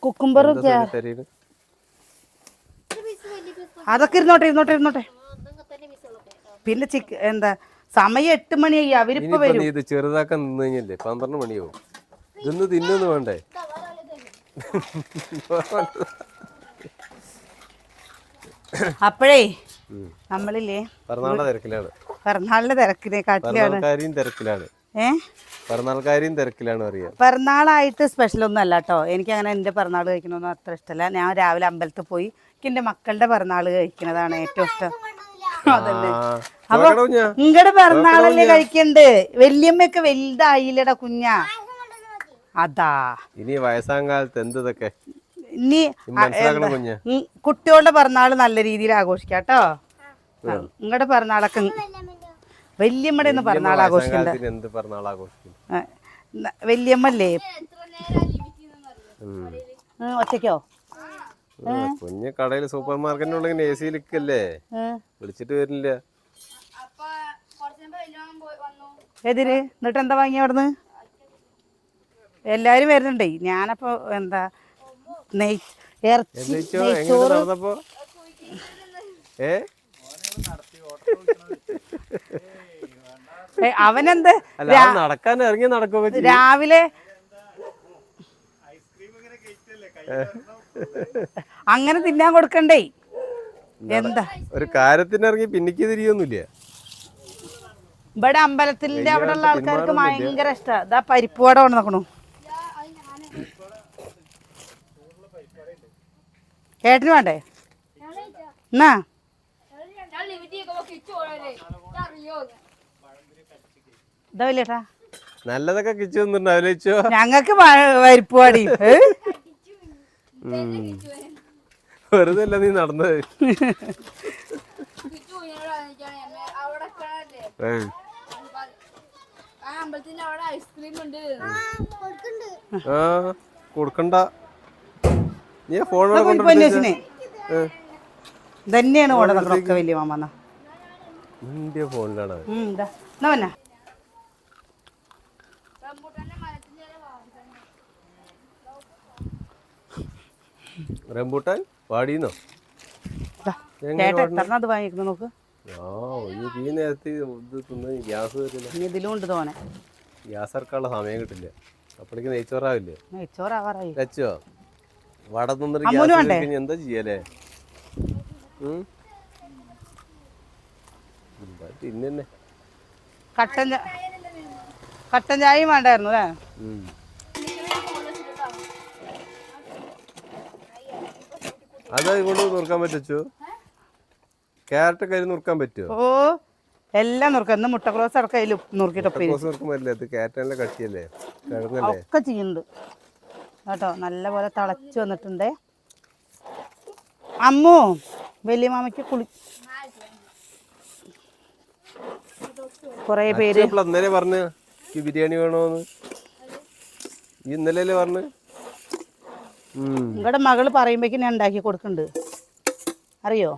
കുക്കുംബറും അതൊക്കെ ഇരുന്നോട്ടെ. പിന്നെ എന്താ സമയം 8 മണിയായി. അവരിപ്പോ വരും. ഇത് ചെറുതാക്കാൻ നിന്ന് കഴിഞ്ഞല്ലേ 12 മണിയാവും. ഇതൊന്ന് തിന്നു വേണ്ടേ? അപ്പോഴേ നമ്മളില്ലേ പിറന്നാളിന്റെ തിരക്കിലാണ്. അറിയാം. പിറന്നാളായിട്ട് സ്പെഷ്യൽ ഒന്നും അല്ല കേട്ടോ. എനിക്ക് അങ്ങനെ എന്റെ പിറന്നാൾ കഴിക്കണമെന്ന് അത്ര ഇഷ്ടമല്ല. ഞാൻ രാവിലെ അമ്പലത്തിൽ പോയി എന്റെ മക്കളുടെ പിറന്നാൾ കഴിക്കുന്നതാണ് ഏറ്റവും ഇഷ്ടം. അതല്ലേ അപ്പൊ നിങ്ങളുടെ പിറന്നാളല്ലേ കഴിക്കണ്ട്. വല്യമ്മയൊക്കെ വലുതായില്ലടാ കുഞ്ഞാ. അതാ ഇനി വയസ്സാം കാലത്ത് എന്തൊക്കെ ഇനി കുട്ടികളുടെ പിറന്നാള് നല്ല രീതിയിൽ ആഘോഷിക്കാം കേട്ടോ. നിങ്ങളുടെ പിറന്നാളൊക്കെ വല്യമ്മയുടെ ഒന്നും പിറന്നാൾ ആഘോഷിക്കണ്ട. വല്യമ്മല്ലേ ഒറ്റയ്ക്കോ? കുഞ്ഞ് കടയിൽ സൂപ്പർ മാർക്കറ്റിനുള്ളിൽ AC ലിക്കല്ലേ, വിളിച്ചിട്ട് വരില്ല. എതിര് എന്നിട്ട് എന്താ വാങ്ങിയ അവിടുന്ന്? എല്ലാരും വരുന്നുണ്ടേ. ഞാനപ്പോ എന്താ അവനെന്ത് നടക്കാൻ ഇറങ്ങി നടക്കുക രാവിലെ അങ്ങനെ തിന്നാൻ കൊടുക്കണ്ടേ? എന്താ ഒരു കാര്യത്തിന് ഇറങ്ങി പിന്നിക്ക് തിരിയൊന്നുമില്ല. ഇവിടെ അമ്പലത്തിന്റെ അവിടെ ഉള്ള ആൾക്കാർക്ക് ഭയങ്കര ഇഷ്ടാ. ഇതാ പരിപ്പുവട കൊണ്ട് നോക്കണു. ഏട്ടന് വേണ്ടേ? എന്നാ ഇതാ വലിയേട്ടാ നല്ലതൊക്കെ കിച്ചു തന്നിട്ടുണ്ടോ? ഞങ്ങക്ക് പരിപ്പുവാടി വെറുതെ അല്ല നീ നടന്നത്. കൊടുക്കണ്ട. നീ ഫോണിനെ തന്നെയാണ് ഓടുന്നതൊക്കെ വലിയ മാമ. ഫോണിലാണ് റംബൂട്ടാൻ വാടിന്നോ? നോക്ക്. ഇതിലും ഉണ്ട് തോനെ. ഗ്യാസ് ഇറക്കാനുള്ള സമയം കിട്ടില്ല. അപ്പോഴേക്ക് നെയ്ച്ചോറാവില്ലേ? നെയ്ച്ചോറാവാറായി. വെച്ചോ വട തിന്നിട്ട് എന്താ ചെയ്യല്ലേ? പിന്നെ കട്ടൻ ചായയും വേണ്ടായിരുന്നു അല്ലേ? അതാ കൊണ്ട് നുറുക്കാൻ പറ്റോ? ക്യാരറ്റ് കയ്യിൽ നുറുക്കാൻ പറ്റുമോ? ഓ എല്ലാം നുറുക്കാം. ഇന്ന് മുട്ടക്രോസ് അടക്കം അതിൽ നുറുക്കിട്ട് ഒക്കെ ചെയ്യുന്നുണ്ട് കേട്ടോ. നല്ല പോലെ തിളച്ച് വന്നിട്ടുണ്ട്. അമ്മു വലിയ മാമയ്ക്ക് കൊറേ പേര് ഇന്നലെ പറഞ്ഞു ബിരിയാണി വേണോന്ന്. ഇന്നലെ പറഞ്ഞു. നിങ്ങളുടെ മകള് പറയുമ്പോഴേക്കും ഞാൻ ഉണ്ടാക്കി കൊടുക്കുന്നുണ്ട്. അറിയോ?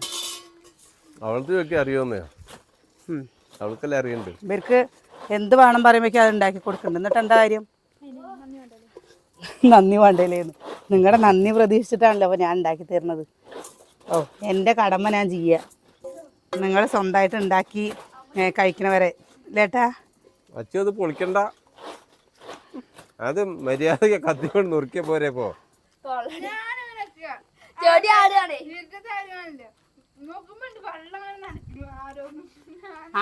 അവൾക്ക് അറിയോന്നേ? അവൾക്കല്ലേ അറിയണ്ട്. ഇവർക്ക് എന്ത് വേണം പറയുമ്പോഴേക്കും അത് ഉണ്ടാക്കി കൊടുക്കുന്നുണ്ട്. എന്നിട്ട് എന്താ കാര്യം? നന്ദി വേണ്ടല്ലേന്ന്. നിങ്ങളുടെ നന്ദി പ്രതീക്ഷിച്ചിട്ടാണല്ലോ അപ്പോൾ ഞാൻ ഉണ്ടാക്കി തരുന്നത്. ഓ എൻ്റെ കടമ ഞാൻ ചെയ്യുക. നിങ്ങൾ സ്വന്തമായിട്ട് ഉണ്ടാക്കി കഴിക്കണവരെ ലേട്ടാ. അച്ഛത് പൊളിക്കണ്ട. അത് മര്യാദ കത്തിക്കൊണ്ട് നുറുക്കിയ പോരെ. പോ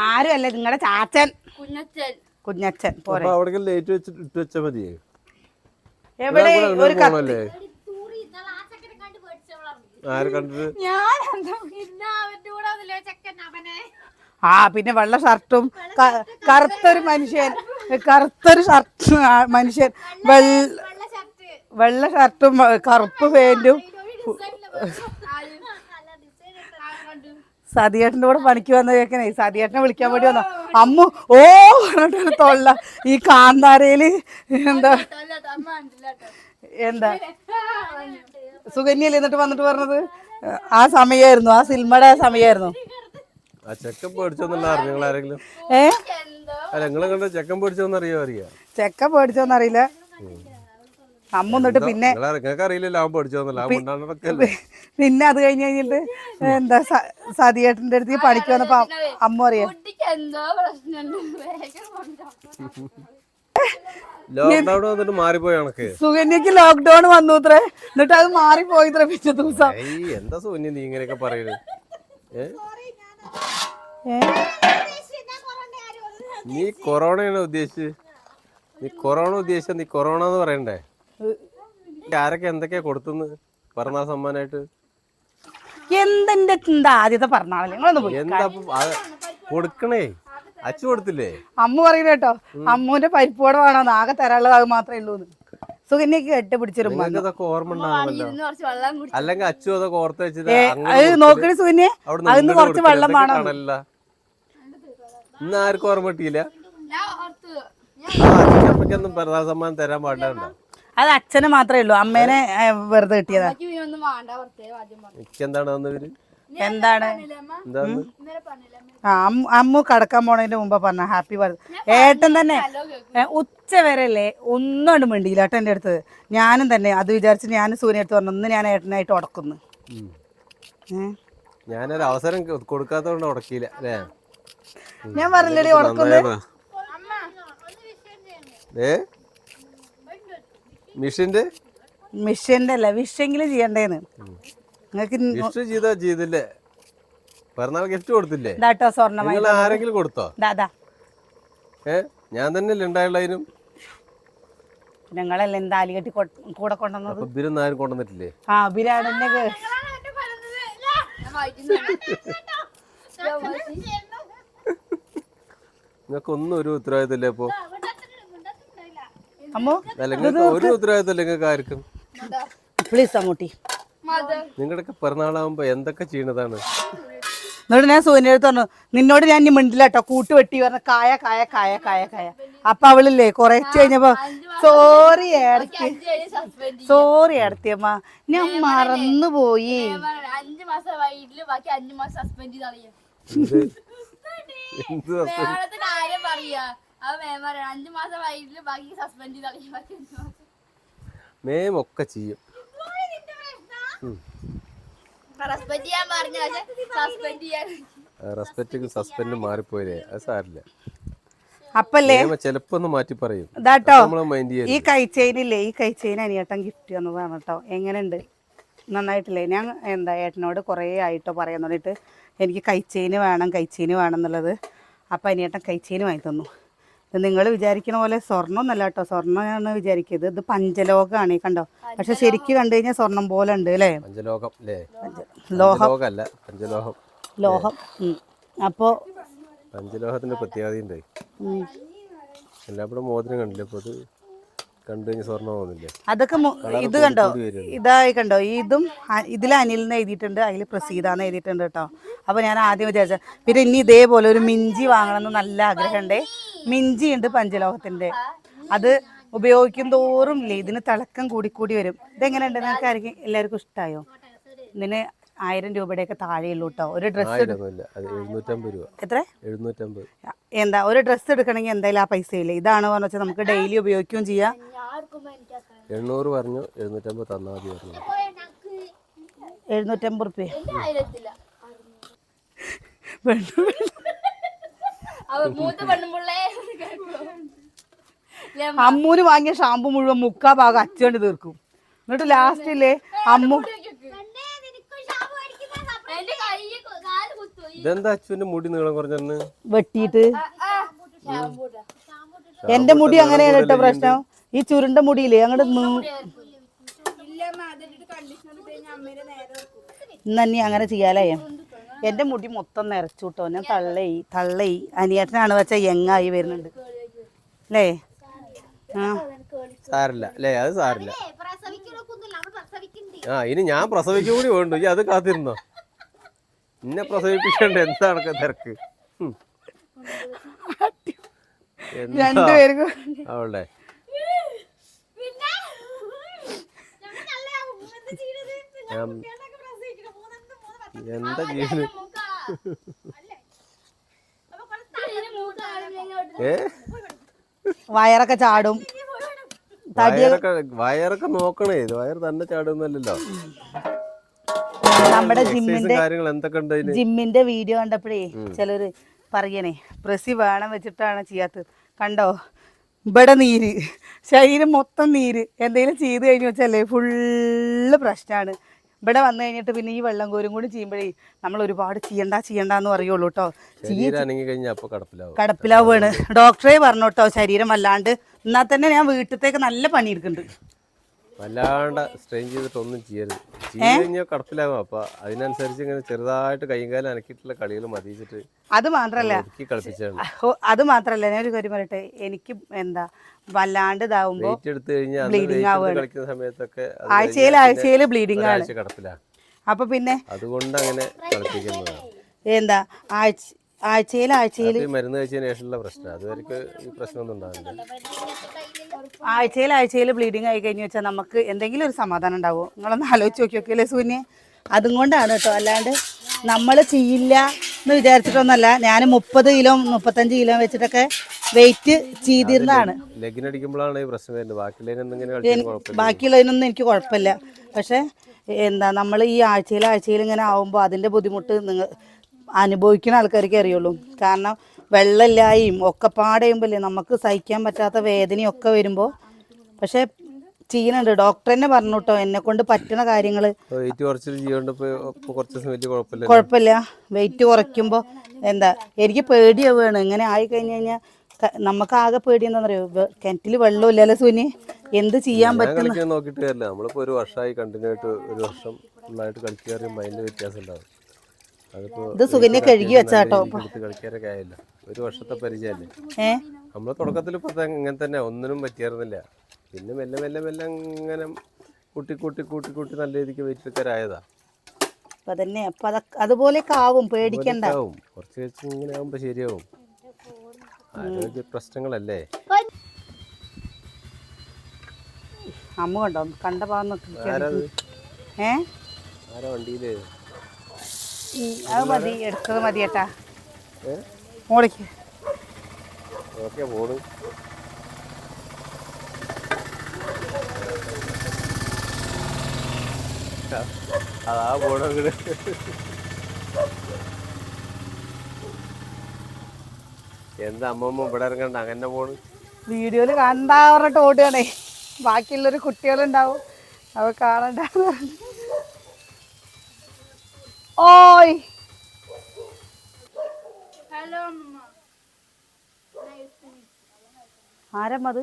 ആരും അല്ല, നിങ്ങളുടെ ചാച്ചൻ കുഞ്ഞച്ചൻ പോരെ. അവിടെ ലേറ്റ് വെച്ചിട്ട് ഇട്ട് വെച്ചാൽ മതി. എവിടെ ഒരു ആര് കണ്ടിട്ട്? പിന്നെ വെള്ള ഷർട്ടും കറുത്തൊരു മനുഷ്യൻ വെള്ള ഷർട്ടും കറുപ്പ് പാന്റും. സതിയേട്ടൻ്റെ കൂടെ പണിക്ക് വന്ന കേൾക്കണേ. സതിയേട്ടനെ വിളിക്കാൻ വേണ്ടി വന്നോ അമ്മു? ഓ തൊള്ള ഈ കാന്താരയില് എന്താ സുകന്യല്ലേ എന്നിട്ട് വന്നിട്ട് പറഞ്ഞത്? ആ സമയമായിരുന്നു, ആ സിനിമയുടെ സമയമായിരുന്നു. ചെക്കൻ പേടിച്ചോന്നറിയില്ല. ചെക്കൻ പേടിച്ചോന്നറിയില്ല. അമ്മ എന്നിട്ട് പിന്നെ നിങ്ങൾക്ക് അറിയില്ലല്ലോ അവൻ പഠിച്ചോന്നല്ല അവൻ കൊണ്ടാണൊക്കെ പിന്നെ അത് കഴിഞ്ഞ് കഴിഞ്ഞിട്ട് എന്താ സതിയേട്ടൻ്റെ അടുത്ത് പണിക്ക് വന്നപ്പോ അമ്മ അറിയാം ലോക്ക്ഡൌൺ വന്നിട്ട് മാറിപ്പോയി കണക്ക്. സുകന്യക്ക് ലോക്ക്ഡൌൺ വന്നു ഇത്രേ, എന്നിട്ട് അത് മാറിപ്പോയി ഇത്ര പിറ്റേ ദിവസം. എന്താ സുകന്യ നീ ഇങ്ങനെയൊക്കെ പറയുന്നത്? നീ കൊറോണയാണ് ഉദ്ദേശിച്ചത്. നീ കൊറോണ എന്ന് പറയണ്ടേ? ആരൊക്കെ എന്തൊക്കെയാ കൊടുത്തെന്ന് പിറന്നാൾ സമ്മാനായിട്ട്? എന്താ ആദ്യത്തെ പറഞ്ഞാളല്ലേ നിങ്ങളൊന്ന് പോയി. എന്താ കൊടുക്കണേ? അച്ചു കൊടുത്തില്ലേ? അമ്മ പറയുന്നത് കേട്ടോ, അമ്മുവിന്റെ പരിപ്പോടെ വേണമെന്ന് ആകെ തരാനുള്ളത് അത് മാത്രമേ ഉള്ളൂ. സുകന്യക്ക് കെട്ടിപ്പിടിച്ചിരും ഇതൊക്കെ ഓർമ്മ ഉണ്ടാവണമല്ലോ. അല്ലെങ്കിൽ അച്ചു അതൊക്കെ ഓർത്ത് വെച്ചത് നോക്കണേ സുകന്യെ, അതിന് കുറച്ച് വെള്ളം വേണം. ഇന്ന് ആർക്കും ഓർമ്മ കിട്ടിയില്ല. അച്ഛനമ്മയ്ക്കൊന്നും പിറന്നാൾ സമ്മാനം തരാൻ പാടില്ല. അത് അച്ഛന് മാത്രമേ ഉള്ളൂ, അമ്മേനെ വെറുതെ കിട്ടിയതാ. എന്താണ് വന്നവര്? എന്താണ് അമ്മു കടക്കാൻ പോണതിന്റെ മുമ്പ് പറഞ്ഞ ഹാപ്പി ബർത്ത്ഡേ. ഏട്ടൻ തന്നെ ഉച്ച വരെ അല്ലേ ഒന്നും കൊണ്ട് മിണ്ടിയില്ല ഏട്ടൻ എൻ്റെ അടുത്ത്. ഞാനും തന്നെ അത് വിചാരിച്ച് ഞാനും സൂര്യ അടുത്ത് പറഞ്ഞു, ഒന്ന് ഞാൻ ഏട്ടനായിട്ട് ഉടക്കുന്നു. ഞാനൊരു അവസരം കൊടുക്കാത്തോണ്ട് ഉടക്കിയില്ല അല്ലേ? ഞാൻ പറഞ്ഞില്ലേ ഉടക്കുന്നത്. മിഷന്റെ അല്ല വിഷെങ്കിലും ചെയ്യണ്ടേന്ന്. നിങ്ങൾക്ക് ചെയ്തില്ലേ? പിറന്നാൾ ഗിഫ്റ്റ് കൊടുത്തില്ലേ? സ്വർണ്ണമായി ആരെങ്കിലും കൊടുത്തോ? ഞാൻ തന്നെ ഉണ്ടായുള്ളതിനും ഞങ്ങളെല്ലാം താലി കെട്ടി കൂടെ കൊണ്ടുവന്നത്. ബിരൊന്നും ആരും കൊണ്ടുവന്നിട്ടില്ലേ? ആ ബിരാടന്നെ നിങ്ങൾക്കൊന്നും ഒരു ഉത്തരവാദിത്തമില്ലേ ഇപ്പൊ? അമ്മോ ഒരു ഉത്തരവാദിത്തമില്ല നിങ്ങൾക്ക് ആർക്കും. പ്ലീസ് അങ്ങോട്ടി. നിങ്ങളുടെയൊക്കെ പിറന്നാളാകുമ്പോ എന്തൊക്കെ ചെയ്യണതാണ്? എന്നിട്ട് ഞാൻ സൂര്യൻ്റെ അടുത്ത് പറഞ്ഞു, നിന്നോട് ഞാൻ ഇനി മിണ്ടില്ല കേട്ടോ, കൂട്ട് വെട്ടി പറഞ്ഞ കായ കായ കായ കായ കായ. അപ്പൊ അവളില്ലേ കുറച്ച് കഴിഞ്ഞപ്പോ സോറി ഏടത്തിയമ്മ ഞാൻ മറന്നുപോയി. മേം ഒക്കെ ചെയ്യും. റെസ്പെക്റ്റ് സസ്പെൻഡ് മാറിപ്പോയില്ലേ? അത് സാരില്ല. അപ്പല്ലേ ചിലപ്പോ ഒന്ന് മാറ്റി പറയും. ഇതാട്ടോ ഈ കൈച്ചെയിനില്ലേ, ഈ കൈച്ചെയിൻ അനിയേട്ടൻ ഗിഫ്റ്റ് തന്നതാണ് കേട്ടോ. എങ്ങനെയുണ്ട്? നന്നായിട്ടില്ലേ? ഞാൻ എന്താ ഏട്ടനോട് കുറേ ആയിട്ടോ പറയാൻ തുടങ്ങിയിട്ട് എനിക്ക് കൈച്ചെയിന് വേണം എന്നുള്ളത്. അപ്പം അനിയേട്ടൻ കൈച്ചെയിന് വാങ്ങി തന്നു. ഇത് നിങ്ങൾ വിചാരിക്കണ പോലെ സ്വർണ്ണം ഒന്നല്ല കേട്ടോ, സ്വർണ്ണമാണ് വിചാരിക്കുന്നത്. ഇത് പഞ്ചലോകമാണ് ഈ കണ്ടോ. പക്ഷെ ശരിക്കും കണ്ടു കഴിഞ്ഞാൽ സ്വർണം പോലെ ഉണ്ട് അല്ലേ? ലോഹം. അപ്പോ പഞ്ചലോഹത്തിന്റെ പ്രത്യേകതയുണ്ട്. എല്ലാപ്പോഴും മോതിരം കണ്ടില്ലേ? അപ്പൊ അത് കണ്ടു കഴിഞ്ഞാൽ സ്വർണ്ണം തോന്നില്ലേ? അതൊക്കെ ഇത് കണ്ടോ, ഇതായി കണ്ടോ, ഇതും ഇതിൽ അനിലിന്ന് എഴുതിയിട്ടുണ്ട്, അതിൽ പ്രസീതാന്ന് എഴുതിയിട്ടുണ്ട് കേട്ടോ. അപ്പൊ ഞാൻ ആദ്യം വിചാരിച്ച പിന്നെ ഇനി ഇതേപോലെ ഒരു മിഞ്ചി വാങ്ങണമെന്ന് നല്ല ആഗ്രഹമുണ്ട്. മിഞ്ചി ഉണ്ട് പഞ്ചലോഹത്തിന്റെ. അത് ഉപയോഗിക്കും തോറും ഇല്ലേ ഇതിന് തിളക്കം കൂടിക്കൂടി വരും. ഇതെങ്ങനെയുണ്ട്? നിങ്ങൾക്ക് ആയിരിക്കും എല്ലാവർക്കും ഇഷ്ടമായോ? ഇതിന് 1000 രൂപയുടെയൊക്കെ താഴെയുള്ളൂ കേട്ടോ. ഒരു ഡ്രസ്സ് എത്ര? എന്താ ഒരു ഡ്രസ്സ് എടുക്കണമെങ്കിൽ എന്തായാലും ആ പൈസ ഇല്ലേ. ഇതാണ് പറഞ്ഞു വെച്ചാൽ നമുക്ക് ഡെയിലി ഉപയോഗിക്കുകയും ചെയ്യാം. 800 പറഞ്ഞു, 750 തന്നാ മതി പറഞ്ഞു. 750 റുപ്യ. അമ്മൂന് വാങ്ങിയ ഷാമ്പു മുഴുവൻ മുക്കാ ഭാഗം അച്ചുകൊണ്ട് തീർക്കും. എന്നിട്ട് ലാസ്റ്റില്ലേ അമ്മു ഇതെന്താ അച്ഛന്റെ മുടി നീളം കുറഞ്ഞെന്ന് വെട്ടിയിട്ട്. എന്റെ മുടി അങ്ങനെയാണ് കേട്ടോ പ്രശ്നം. ഈ ചുരുണ്ട മുടിയില്ലേ അങ്ങോട്ട് ഇന്നീ അങ്ങനെ ചെയ്യാലേ. എന്റെ മുടി മൊത്തം നിറച്ചു കേട്ടോ. ഞാൻ തള്ളയി അനിയേട്ടനാണ് വെച്ചാൽ യങ്ങായി വരുന്നുണ്ട് അല്ലേ? സാരില്ല അല്ലേ? അത് സാരില്ല. ഇനി ഞാൻ പ്രസവിക്കും കൂടി വേണ്ടു. അത് കാത്തിരുന്നോ? എന്നെ പ്രസവിപ്പിക്കണ്ട എന്താണ് തിരക്ക്? രണ്ടുപേർക്കും അവളുടെ എന്താ ചെയ്യുന്നത്? വയറൊക്കെ ചാടും. വയറൊക്കെ നോക്കണേ, ഇത് വയറ് തന്നെ ചാടുന്നല്ലോ. നമ്മുടെ കാര്യങ്ങൾ എന്തൊക്കെ ഉണ്ട് ജിമ്മിന്റെ വീഡിയോ കണ്ടപ്പോഴേ ചിലര് പറയണേ പ്രസി വേണം വെച്ചിട്ടാണ് ചെയ്യാത്തത്. കണ്ടോ, ഇവിടെ നീര്, ശരീരം മൊത്തം നീര്. എന്തെങ്കിലും ചെയ്ത് കഴിഞ്ഞു വെച്ചല്ലേ ഫുള്ള് പ്രശ്നമാണ്. ഇവിടെ വന്നു കഴിഞ്ഞിട്ട് പിന്നെ ഈ വെള്ളം കോരും കൂടി ചെയ്യുമ്പോഴേ നമ്മൾ ഒരുപാട് ചെയ്യണ്ടെന്ന് പറയുള്ളൂ കേട്ടോ. കടപ്പിലാവുകയാണ്. ഡോക്ടറെ പറഞ്ഞു കേട്ടോ ശരീരം വല്ലാണ്ട്. എന്നാൽ തന്നെ ഞാൻ വീട്ടിലത്തേക്ക് നല്ല പണിയെടുക്കുന്നുണ്ട്. വല്ലാണ്ട് സ്ട്രെയിൻ ചെയ്തിട്ട് ഒന്നും ചെയ്യരുത്. കഴിഞ്ഞാൽ കടപ്പിലാകും. അപ്പൊ അതിനനുസരിച്ച് ഇങ്ങനെ ചെറുതായിട്ട് കൈകാലം അനക്കിയിട്ടുള്ള കളികൾ മതിച്ചിട്ട്. അത് മാത്രല്ല ഞാൻ ഒരു കാര്യം പറയട്ടെ, എനിക്ക് എന്താ വല്ലാണ്ട് ഇതാവുമ്പോ ബ്ലീഡിങ് ആവുകയാണ്. ആഴ്ചയിൽ ബ്ലീഡിങ് ആണ്. അപ്പൊ പിന്നെ അതുകൊണ്ട് അങ്ങനെ കളിപ്പിക്കുന്നതാണ്. എന്താ ആഴ്ചയിൽ മരുന്ന് കഴിച്ചതിന് ശേഷമുള്ള പ്രശ്നം. അതുവരെക്ക് ഈ പ്രശ്നമൊന്നും ഉണ്ടാവില്ല. ആഴ്ചയിൽ ബ്ലീഡിങ് ആയി കഴിഞ്ഞു വെച്ചാൽ നമുക്ക് എന്തെങ്കിലും ഒരു സമാധാനം ഉണ്ടാവുമോ? നിങ്ങളൊന്ന് ആലോചിച്ച് നോക്കിയോക്കല്ലേ സൂന്യെ? അതും കൊണ്ടാണ് കേട്ടോ, അല്ലാണ്ട് നമ്മൾ ചെയ്യില്ല എന്ന് വിചാരിച്ചിട്ടൊന്നല്ല. ഞാൻ 30 കിലോ 35 കിലോ വെച്ചിട്ടൊക്കെ വെയിറ്റ് ചെയ്തിരുന്നതാണ്. ലെഗിനടിക്കുമ്പോഴാണ് ഈ പ്രശ്നം വരുന്നത്. ബാക്കിയുള്ളതിനൊന്നും എനിക്ക് കുഴപ്പമില്ല. പക്ഷെ എന്താ നമ്മൾ ഈ ആഴ്ചയിൽ ഇങ്ങനെ ആവുമ്പോൾ അതിൻ്റെ ബുദ്ധിമുട്ട് നിങ്ങൾ അനുഭവിക്കുന്ന ആൾക്കാർക്ക് അറിയുള്ളൂ. കാരണം വെള്ളമില്ലായും ഒക്കെ പാടയുമ്പോഴേ നമുക്ക് സഹിക്കാൻ പറ്റാത്ത വേദനയും ഒക്കെ വരുമ്പോൾ. പക്ഷെ ചെയ്യുന്നുണ്ട്. ഡോക്ടർ തന്നെ പറഞ്ഞു കേട്ടോ, എന്നെ കൊണ്ട് പറ്റുന്ന കാര്യങ്ങൾ. കുഴപ്പമില്ല. വെയിറ്റ് കുറയ്ക്കുമ്പോൾ എന്താ എനിക്ക് പേടിയാവുകയാണ്. ഇങ്ങനെ ആയി കഴിഞ്ഞ് കഴിഞ്ഞാൽ നമുക്ക് ആകെ പേടി എന്താണെന്നറിയോ, കിണറ്റിൽ വെള്ളമില്ലല്ലോ സൂനി, എന്ത് ചെയ്യാൻ പറ്റും നോക്കിയിട്ട് കാര്യമില്ല. നമ്മളിപ്പോൾ ഒരു വർഷമായി കണ്ടിന്യൂ ആയിട്ട്, ഒരു വർഷം ഫുള്ളായിട്ട് കളിക്കാറും മൈൻഡ് വ്യത്യാസം ഉണ്ടാവും. ഇത് സുകന്യ കഴുകി വെച്ചാട്ടോ. കളിക്കാരൊക്കെ ആയില്ല, ഒരു വർഷത്തെ പരിചയമല്ലേ. നമ്മള് തുടക്കത്തിൽ ഇങ്ങനെ തന്നെ ഒന്നിനും പറ്റിയായിരുന്നില്ല. പിന്നെ മെല്ലെ മെല്ലെ മെല്ലെ ഇങ്ങനെ കൂട്ടി നല്ല രീതിക്ക് വെയിറ്റെടുക്കാരായതാ. അതുപോലെയൊക്കെ ആവും, പേടിക്കണ്ട. കുറച്ച് വെച്ച് ഇങ്ങനെ ആവുമ്പോ ശരിയാവും. ആരോഗ്യ പ്രശ്നങ്ങളല്ലേ. അമ്മ കണ്ടോ, കണ്ട ഭാഗം ആരാ വണ്ടിയില്? അത് മതി, എടുത്തത് മതി ഏട്ടാ. മോളിക്ക് പോണു. അതാ പോണ. എന്താ അമ്മമ്മ ഇവിടെ ഇറങ്ങണ്ട, അങ്ങനെ പോണു. വീഡിയോയില് കണ്ടാ പറഞ്ഞിട്ട് ഓടുകയാണേ. ബാക്കിയുള്ളൊരു കുട്ടികളുണ്ടാവും, അവ കാണണ്ട. ഓയ് ആരമ്മത്?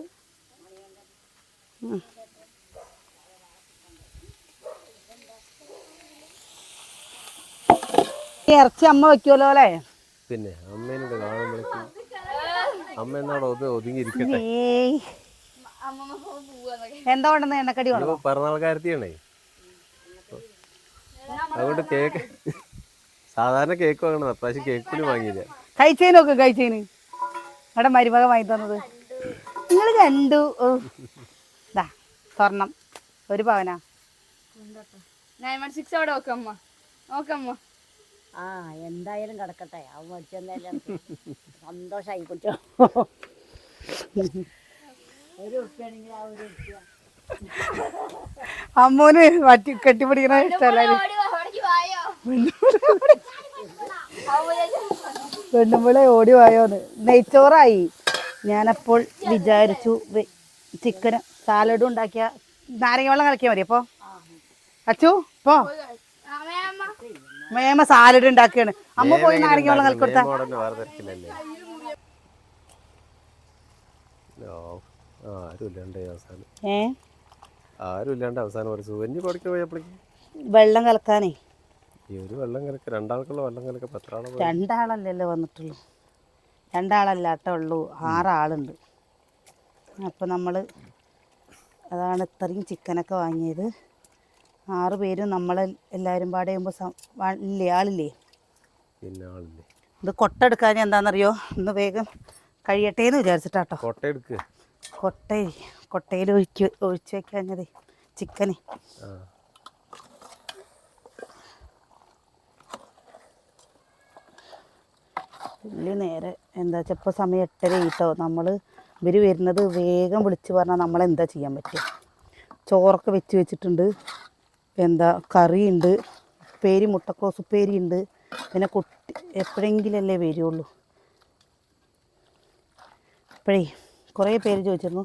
ഇറച്ചി അമ്മ വെക്കുമല്ലോ അല്ലേ? പിന്നെ അമ്മേനോട് കാണുമ്പോഴേക്കും അമ്മ എന്നാണ് ഒതുങ്ങിയിരിക്കട്ടെ. എന്താ കൊണ്ടെന്ന് എണ്ണക്കടി വേണം. പിറന്നാൾക്കാരത്തിയാണേ, അതുകൊണ്ട് കേക്ക് സാധാരണ കേക്ക് വാങ്ങണം. അപ്രാവശ്യം കേക്ക് കൂടി വാങ്ങിയില്ല. കഴിച്ചേന് അവിടെ മരുമക വാങ്ങി തന്നത് നിങ്ങൾ കണ്ടു. സ്വർണം 1 പവനാ. എന്തായാലും കിടക്കട്ടെ. അവൻ മേടിച്ചെന്നാലും സന്തോഷമായി കുറ്റോ. അമ്മോന് കെട്ടിപ്പിടിക്കണ ഇഷ്ടമല്ല. പെണ്ണുമ്പളെ ഓടി വായോന്ന്. നെയ്ച്ചോറായി. ഞാനപ്പോൾ വിചാരിച്ചു ചിക്കന് സാലഡും ഉണ്ടാക്കിയ നാരങ്ങ വെള്ളം കലക്കിയാൽ മതി. അപ്പൊ അച്ചു പോ, മേമ സാലഡ് ഉണ്ടാക്കുകയാണ്. അമ്മ പോയി നാരങ്ങ വെള്ളം കലക്കി കൊടുത്താ. വെള്ളം കലക്കാനേ, രണ്ടാളല്ലല്ലോ വന്നിട്ടുള്ളൂ. 2 ആളല്ലാട്ടോ ഉള്ളൂ, 6 ആളുണ്ട്. അപ്പം നമ്മൾ അതാണ് ഇത്രയും ചിക്കനൊക്കെ വാങ്ങിയത്. 6 പേരും നമ്മളെല്ലാവരും പാടെ ചെയ്യുമ്പോൾ ഇല്ലേ, ആളില്ലേ. ഇത് കൊട്ടെടുക്കാൻ എന്താണെന്നറിയോ, ഒന്ന് വേഗം കഴിയട്ടേന്ന് വിചാരിച്ചിട്ടാട്ടോ. കൊട്ടയിൽ ഒഴിച്ച് വെക്കാഞ്ഞതേ ചിക്കന്. വലിയ നേരെ എന്താ വെച്ചാൽ ഇപ്പോൾ സമയം 8:30 കേട്ടോ. നമ്മൾ ഇവർ വരുന്നത് വേഗം വിളിച്ച് പറഞ്ഞാൽ നമ്മളെന്താ ചെയ്യാൻ പറ്റുക. ചോറൊക്കെ വെച്ചിട്ടുണ്ട്, എന്താ കറിയുണ്ട്, ഉപ്പേരി മുട്ടക്കോസ് ഉപ്പേരി ഉണ്ട്. പിന്നെ കുട്ടി എപ്പോഴെങ്കിലല്ലേ വരുള്ളൂ. അപ്പോഴേ കുറേ പേര് ചോദിച്ചിരുന്നു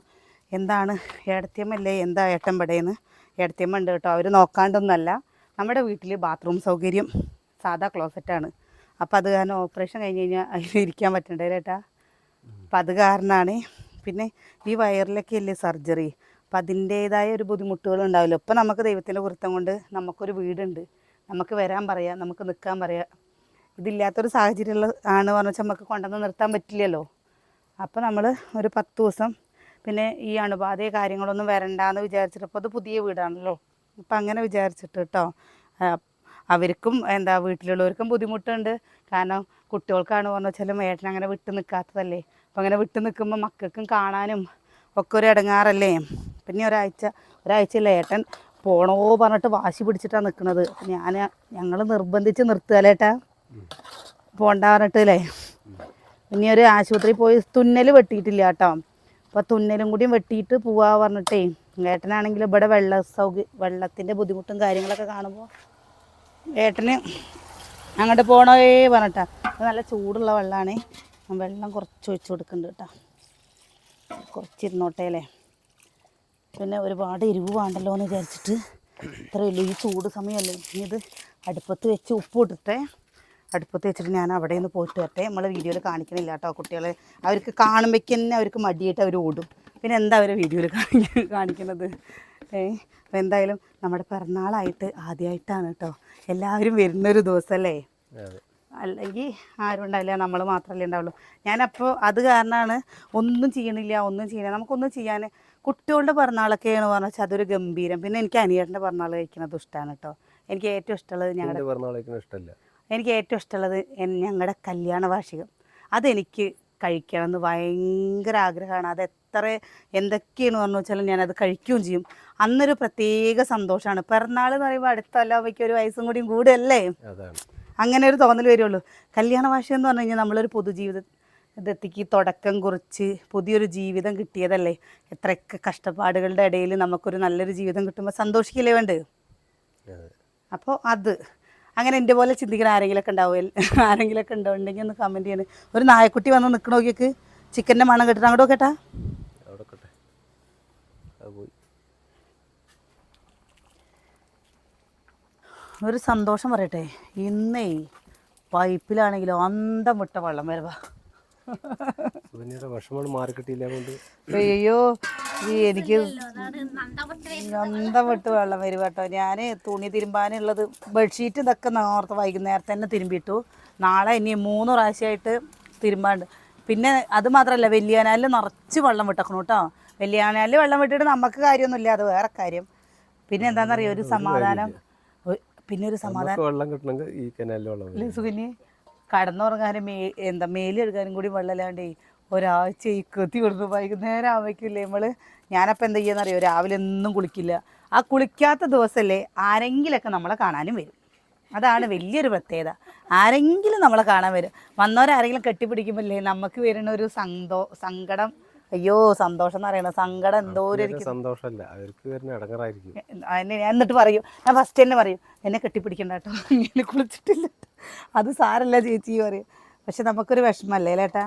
എന്താണ് ഏടത്തിയമ്മല്ലേ, എന്താ ഏട്ടൻ പടയെന്ന്. ഏടത്തിയമ്മ ഉണ്ട് കേട്ടോ. അവർ നോക്കാണ്ടൊന്നുമല്ല, നമ്മുടെ വീട്ടിൽ ബാത്റൂം സൗകര്യം സാധാ ക്ലോസറ്റാണ്. അപ്പം അത് കാരണം ഓപ്പറേഷൻ കഴിഞ്ഞ് കഴിഞ്ഞാൽ അതിൽ ഇരിക്കാൻ പറ്റണ്ടേ ചേട്ടാ. അപ്പം അത് കാരണമാണ്. പിന്നെ ഈ വയറിലൊക്കെ അല്ലേ സർജറി, അപ്പം അതിൻ്റേതായ ഒരു ബുദ്ധിമുട്ടുകൾ ഉണ്ടാവില്ല. ഇപ്പം നമുക്ക് ദൈവത്തിൻ്റെ വൃത്തം കൊണ്ട് നമുക്കൊരു വീടുണ്ട്, നമുക്ക് വരാൻ പറയാം, നമുക്ക് നിൽക്കാൻ പറയാം. ഇതില്ലാത്തൊരു സാഹചര്യമുള്ള ആണ് പറഞ്ഞു വെച്ചാൽ നമുക്ക് കൊണ്ടുവന്ന് നിർത്താൻ പറ്റില്ലല്ലോ. അപ്പോൾ നമ്മൾ ഒരു 10 ദിവസം പിന്നെ ഈ അണുബാധയോ കാര്യങ്ങളൊന്നും വരണ്ടാന്ന് വിചാരിച്ചിട്ടപ്പോൾ അത് പുതിയ വീടാണല്ലോ, അപ്പം അങ്ങനെ വിചാരിച്ചിട്ട് കേട്ടോ. അവർക്കും എന്താ വീട്ടിലുള്ളവർക്കും ബുദ്ധിമുട്ടുണ്ട്. കാരണം കുട്ടികൾക്കാണ് പറഞ്ഞു വെച്ചാലും ഏട്ടൻ അങ്ങനെ വിട്ട് നിൽക്കാത്തതല്ലേ. അപ്പം അങ്ങനെ വിട്ട് നിൽക്കുമ്പോൾ മക്കൾക്കും കാണാനും ഒക്കെ ഒരു ഇടങ്ങാറല്ലേ. പിന്നെ ഒരാഴ്ചയില്ല ഏട്ടൻ പോണോ പറഞ്ഞിട്ട് വാശി പിടിച്ചിട്ടാണ് നിൽക്കുന്നത്. ഞങ്ങൾ നിർബന്ധിച്ച് നിർത്തുകയല്ലേട്ടാ, പോണ്ട പറഞ്ഞിട്ടല്ലേ. ഇനി ഒരു ആശുപത്രിയിൽ പോയി തുന്നൽ വെട്ടിയിട്ടില്ല കേട്ടോ. അപ്പോൾ തുന്നലും കൂടി വെട്ടിയിട്ട് പോവാ പറഞ്ഞിട്ടേ. ഏട്ടനാണെങ്കിൽ ഇവിടെ വെള്ളത്തിൻ്റെ ബുദ്ധിമുട്ടും കാര്യങ്ങളൊക്കെ കാണുമ്പോൾ ഏട്ടന് അങ്ങോട്ട് പോണേ പറഞ്ഞിട്ടാ. നല്ല ചൂടുള്ള വെള്ളമാണ്, വെള്ളം കുറച്ച് ഒഴിച്ച് കൊടുക്കുന്നുണ്ട് കേട്ടോ. കുറച്ചിരുന്നോട്ടേ അല്ലേ. പിന്നെ ഒരുപാട് എരിവ് വേണ്ടല്ലോ എന്ന് വിചാരിച്ചിട്ട് ഇത്രയല്ലേ ഈ ചൂട് സമയമല്ലേ. ഇനി ഇത് അടുപ്പത്ത് വെച്ച് ഉപ്പ് ഇട്ടിട്ടേ, അടുപ്പത്ത് വെച്ചിട്ട് ഞാൻ അവിടെ നിന്ന് പോയിട്ട് വരട്ടെ. നമ്മൾ വീഡിയോയിൽ കാണിക്കണില്ല കേട്ടോ. കുട്ടികളെ അവർക്ക് കാണുമ്പോഴേക്ക് തന്നെ അവർക്ക് മടിയായിട്ട് അവർ ഓടും. പിന്നെ എന്താ അവർ വീഡിയോയിൽ കാണിക്കുന്നത്. അപ്പോൾ എന്തായാലും നമ്മുടെ പിറന്നാളായിട്ട് ആദ്യമായിട്ടാണ് കേട്ടോ എല്ലാവരും വരുന്നൊരു ദിവസമല്ലേ. അല്ലെങ്കിൽ ആരും ഉണ്ടാവില്ല, നമ്മൾ മാത്രമല്ലേ ഉണ്ടാവുള്ളൂ. ഞാനപ്പോൾ അത് കാരണമാണ് ഒന്നും ചെയ്യണില്ല. നമുക്കൊന്നും ചെയ്യാൻ കുട്ടികളുടെ പിറന്നാളൊക്കെയാണ് പറഞ്ഞു വെച്ചാൽ അതൊരു ഗംഭീരം. പിന്നെ എനിക്ക് അനിയേട്ടൻ്റെ പിറന്നാൾ കഴിക്കുന്നത് ഇഷ്ടമാണ് കേട്ടോ. എനിക്ക് ഏറ്റവും ഇഷ്ടമുള്ളത് ഞങ്ങളുടെ കല്യാണ വാർഷികം. അതെനിക്ക് കഴിക്കണം എന്ന് ഭയങ്കര ആഗ്രഹമാണ്. അത് എന്തൊക്കെയാണ് പറഞ്ഞു വെച്ചാലും ഞാനത് കഴിക്കുകയും ചെയ്യും. അന്നൊരു പ്രത്യേക സന്തോഷമാണ്. പിറന്നാൾ എന്ന് പറയുമ്പോൾ അടുത്തല്ലാവയ്ക്ക് ഒരു വയസ്സും കൂടിയും കൂടെയല്ലേ, അങ്ങനെ ഒരു തോന്നൽ വരുള്ളൂ. കല്യാണ വാർഷികം എന്ന് പറഞ്ഞു കഴിഞ്ഞാൽ നമ്മളൊരു പൊതുജീവിതത്തിക്ക് തുടക്കം കുറിച്ച് പുതിയൊരു ജീവിതം കിട്ടിയതല്ലേ. എത്രയൊക്കെ കഷ്ടപ്പാടുകളുടെ ഇടയിൽ നമുക്കൊരു നല്ലൊരു ജീവിതം കിട്ടുമ്പോൾ സന്തോഷിക്കില്ലേ വേണ്ട. അപ്പോൾ അത് അങ്ങനെ എൻ്റെ പോലെ ചിന്തിക്കുന്ന ആരെങ്കിലൊക്കെ ഉണ്ടെങ്കിൽ ഒന്ന് കമൻറ്റ് ചെയ്യണേ. ഒരു നായക്കുട്ടി വന്ന് നിൽക്കണ നോക്കിയൊക്കെ ചിക്കൻ്റെ മണം കെട്ടിട്ട് അങ്ങോട്ട് നോക്കട്ടാ. ഒരു സന്തോഷം പറയട്ടെ, ഇന്നേ പൈപ്പിലാണെങ്കിലോ അന്തം വിട്ട വെള്ളം വരവാ. അയ്യോ എനിക്ക് അന്തം വിട്ട് വെള്ളം വരും കേട്ടോ. ഞാൻ തുണി തിരുമ്പാനുള്ളത് ബെഡ്ഷീറ്റ് ഇതൊക്കെ നേരത്തെ വൈകുന്നേരത്തെ തന്നെ തിരുമ്പിയിട്ടു. നാളെ ഇനി 3 പ്രാവശ്യമായിട്ട് തിരുമ്പാണ്ട്. പിന്നെ അത് മാത്രമല്ല, വലിയനാലിൽ നിറച്ച് വെള്ളം വിട്ടേക്കണം കേട്ടോ. വലിയനാലിൽ വെള്ളം വിട്ടിട്ട് നമുക്ക് കാര്യമൊന്നുമില്ല, അത് വേറെ കാര്യം. പിന്നെ എന്താണെന്നറിയോ, ഒരു സമാധാനം. പിന്നെ ഒരു സമാധാനം സുഖിനി കടന്നുറങ്ങാനും മേല് കഴുകാനും കൂടി വെള്ളമില്ലാണ്ടേ ഒരാഴ്ച ഈ കത്തി കൊടുത്തു. വൈകുന്നേരം ആവുമ്പോഴേക്കില്ലേ ഞാനപ്പോൾ എന്താ ചെയ്യുന്നറിയോ, രാവിലെ ഒന്നും കുളിക്കില്ല. ആ കുളിക്കാത്ത ദിവസമല്ലേ ആരെങ്കിലൊക്കെ നമ്മളെ കാണാനും വരും. അതാണ് വലിയൊരു പ്രത്യേകത. ആരെങ്കിലും നമ്മളെ കാണാൻ വരും. വന്നവരാരെങ്കിലും കെട്ടിപ്പിടിക്കുമ്പോഴല്ലേ നമുക്ക് വരുന്ന ഒരു സങ്കടം. അയ്യോ സന്തോഷം എന്ന് പറയണ സങ്കടം എന്തോ സന്തോഷമല്ല, അവർക്ക് വരുന്ന ഇടങ്ങറായിരിക്കും. അതിനെ ഞാൻ എന്നിട്ട് പറയും, ഞാൻ ഫസ്റ്റ് തന്നെ പറയും എന്നെ കെട്ടിപ്പിടിക്കണ്ട കേട്ടോ, ഇങ്ങനെ കുളിച്ചിട്ടില്ല, അത് സാരല്ല ചേച്ചി പറയും. പക്ഷെ നമുക്കൊരു വിഷമല്ലേ ലേട്ടാ.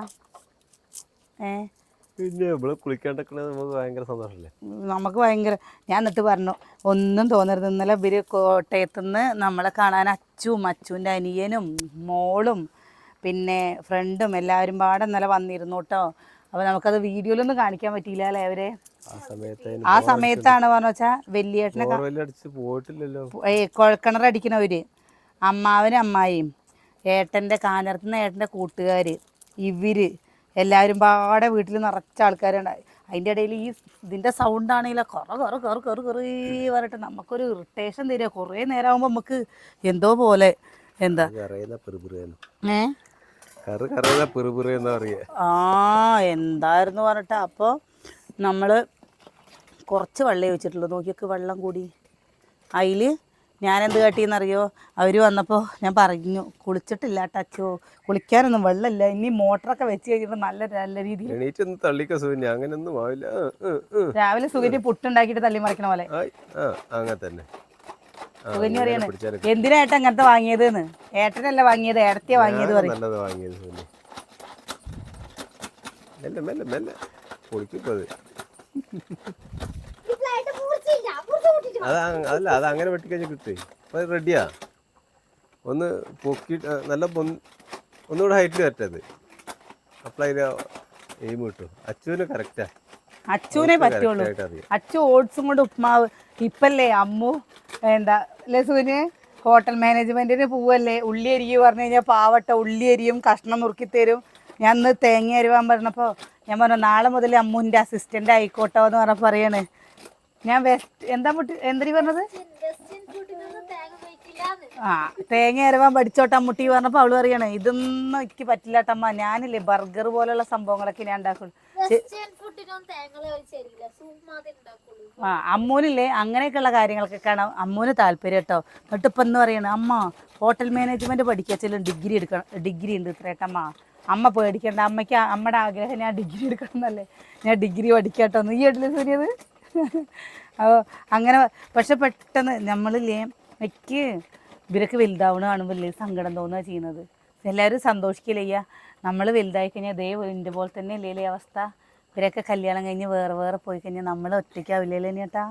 പിന്നെ നമുക്ക് ഭയങ്കര സന്തോഷമല്ലേ. നമുക്ക് ഭയങ്കര. ഞാൻ എന്നിട്ട് പറഞ്ഞു ഒന്നും തോന്നരുത്. ഇന്നലെ ഇവർ കോട്ടയത്തുനിന്ന് നമ്മളെ കാണാൻ അച്ഛൻ്റെ അനിയനും മോളും പിന്നെ ഫ്രണ്ടും എല്ലാവരും പാടെ ഇന്നലെ വന്നിരുന്നു കേട്ടോ. അപ്പോൾ നമുക്കത് വീഡിയോയിലൊന്നും കാണിക്കാൻ പറ്റിയില്ല അല്ലേ. അവരെ ആ സമയത്താണ് പറഞ്ഞു വെച്ചാൽ വലിയേട്ടനെ കുഴൽക്കിണറടിക്കണവര്, അമ്മാവനും അമ്മായിയും, ഏട്ടൻ്റെ കാഞ്ഞിരത്തുനിന്ന് ഏട്ടൻ്റെ കൂട്ടുകാർ, ഇവര് എല്ലാവരും പാടെ വീട്ടിൽ നിറച്ച ആൾക്കാരുണ്ടായി. അതിൻ്റെ ഇടയിൽ ഇതിൻ്റെ സൗണ്ടാണെങ്കിലോ കറി പറഞ്ഞിട്ട് നമുക്കൊരു ഇറിറ്റേഷൻ തരിക. കുറേ നേരം ആകുമ്പോൾ നമുക്ക് എന്തോ പോലെ എന്താ എന്തായിരുന്നു പറഞ്ഞിട്ട്. അപ്പോൾ നമ്മൾ കുറച്ച് വെള്ളം ഒഴിച്ചിട്ടുള്ളൂ. നോക്കിയൊക്കെ വെള്ളം കൂടി. അതിൽ ഞാനെന്ത് കാട്ടിയെന്നറിയോ, അവർ വന്നപ്പോൾ ഞാൻ പറഞ്ഞു കുളിച്ചിട്ടില്ല ടച്ചോ, കുളിക്കാനൊന്നും വെള്ളമില്ല, ഇനി മോട്ടറൊക്കെ വെച്ച് കഴിഞ്ഞിട്ട് നല്ല നല്ല രീതിയിൽ എണീറ്റൊന്ന് തള്ളിക്ക സുകന്യ, അങ്ങനെയൊന്നും ആവില്ല. രാവിലെ സുകന്യ പുട്ടുണ്ടാക്കിയിട്ട് തള്ളി മറിക്കണ പോലെ. അങ്ങനെ തന്നെ. സുകന്യ പറയാണ് എന്തിനാ ഏട്ടൻ അങ്ങനത്തെ വാങ്ങിയത് എന്ന്. ഏട്ടനല്ല വാങ്ങിയത്, ഏടത്തിയാ വാങ്ങിയത് പറയും. നല്ലത് വാങ്ങിയത് സുകന്യ. മെല്ലെ മെല്ലെ മെല്ലെ പൊളിക്കത്. അതല്ല, അത് അങ്ങനെ വെട്ടിക്കഴിഞ്ഞ് കിട്ടേ. അപ്പൊ റെഡിയാ. ഒന്ന് പൊക്കിയിട്ട് നല്ല ഒന്നുകൂടെ ഹൈറ്റിൽ വരട്ടത്. അപ്പോൾ അതിൽ എയിം കിട്ടും. അച്ചുവിന് കറക്റ്റാ. അച്ചുവിനെ പറ്റുള്ളൂ. അച്ചു ഓട്സും കൊണ്ട് ഉപ്മാവ്. ഇപ്പല്ലേ അമ്മു എന്താ ലസുവിന് ഹോട്ടൽ മാനേജ്മെന്റിന് പോവല്ലേ, ഉള്ളി അരിക്ക് പറഞ്ഞു കഴിഞ്ഞാൽ പാവട്ട ഉള്ളി അരിയും കഷ്ണം നുറുക്കി തരും. ഞാൻ ഇന്ന് തേങ്ങ അരിവാൻ പറഞ്ഞപ്പോൾ ഞാൻ പറഞ്ഞു നാളെ മുതൽ അമ്മുവിൻ്റെ അസിസ്റ്റൻ്റ് ആയിക്കോട്ടോ എന്ന് പറഞ്ഞപ്പോൾ പറയാണ് ഞാൻ എന്തിനീ പറഞ്ഞത്, തേങ്ങ അരവാൻ പഠിച്ചോട്ടെ അമ്മുട്ടി പറഞ്ഞപ്പോൾ അവള് പറയാണ് ഇതൊന്നും എനിക്ക് പറ്റില്ല കേട്ടമ്മ, ഞാനില്ലേ ബർഗർ പോലുള്ള സംഭവങ്ങളൊക്കെ ഞാൻ ഉണ്ടാക്കുള്ളൂ. അമ്മൂനില്ലേ അങ്ങനെയൊക്കെയുള്ള കാര്യങ്ങൾക്കൊക്കെയാണ് അമ്മൂന് താല്പര്യം കേട്ടോ. എന്നിട്ട് ഇപ്പം എന്ന് പറയണ അമ്മ ഹോട്ടൽ മാനേജ്മെന്റ് പഠിക്കാച്ചാലും ഡിഗ്രി ഉണ്ട് ഇത്രേട്ടമ്മ, അമ്മ പേടിക്കണ്ട, അമ്മയ്ക്ക് അമ്മയുടെ ആഗ്രഹം ഞാൻ ഡിഗ്രി എടുക്കണം എന്നല്ലേ, ഞാൻ ഡിഗ്രി പഠിക്കാട്ടോ. നീ കേട്ടില്ലേ സൂര്യത്? അപ്പോൾ അങ്ങനെ. പക്ഷെ പെട്ടെന്ന് നമ്മളില്ലേ എനിക്ക് ഇവരൊക്കെ വലുതാവണ കാണുമ്പോൾ വലിയ സങ്കടം തോന്നുക ചെയ്യുന്നത്. എല്ലാവരും സന്തോഷിക്കില്ല. നമ്മൾ വലുതായി കഴിഞ്ഞാൽ ദേ എൻ്റെ പോലെ തന്നെ ഇല്ലേ അവസ്ഥ. ഇവരൊക്കെ കല്യാണം കഴിഞ്ഞ് വേറെ വേറെ പോയി കഴിഞ്ഞാൽ നമ്മൾ ഒറ്റയ്ക്കാവില്ലേ ചേട്ടാ?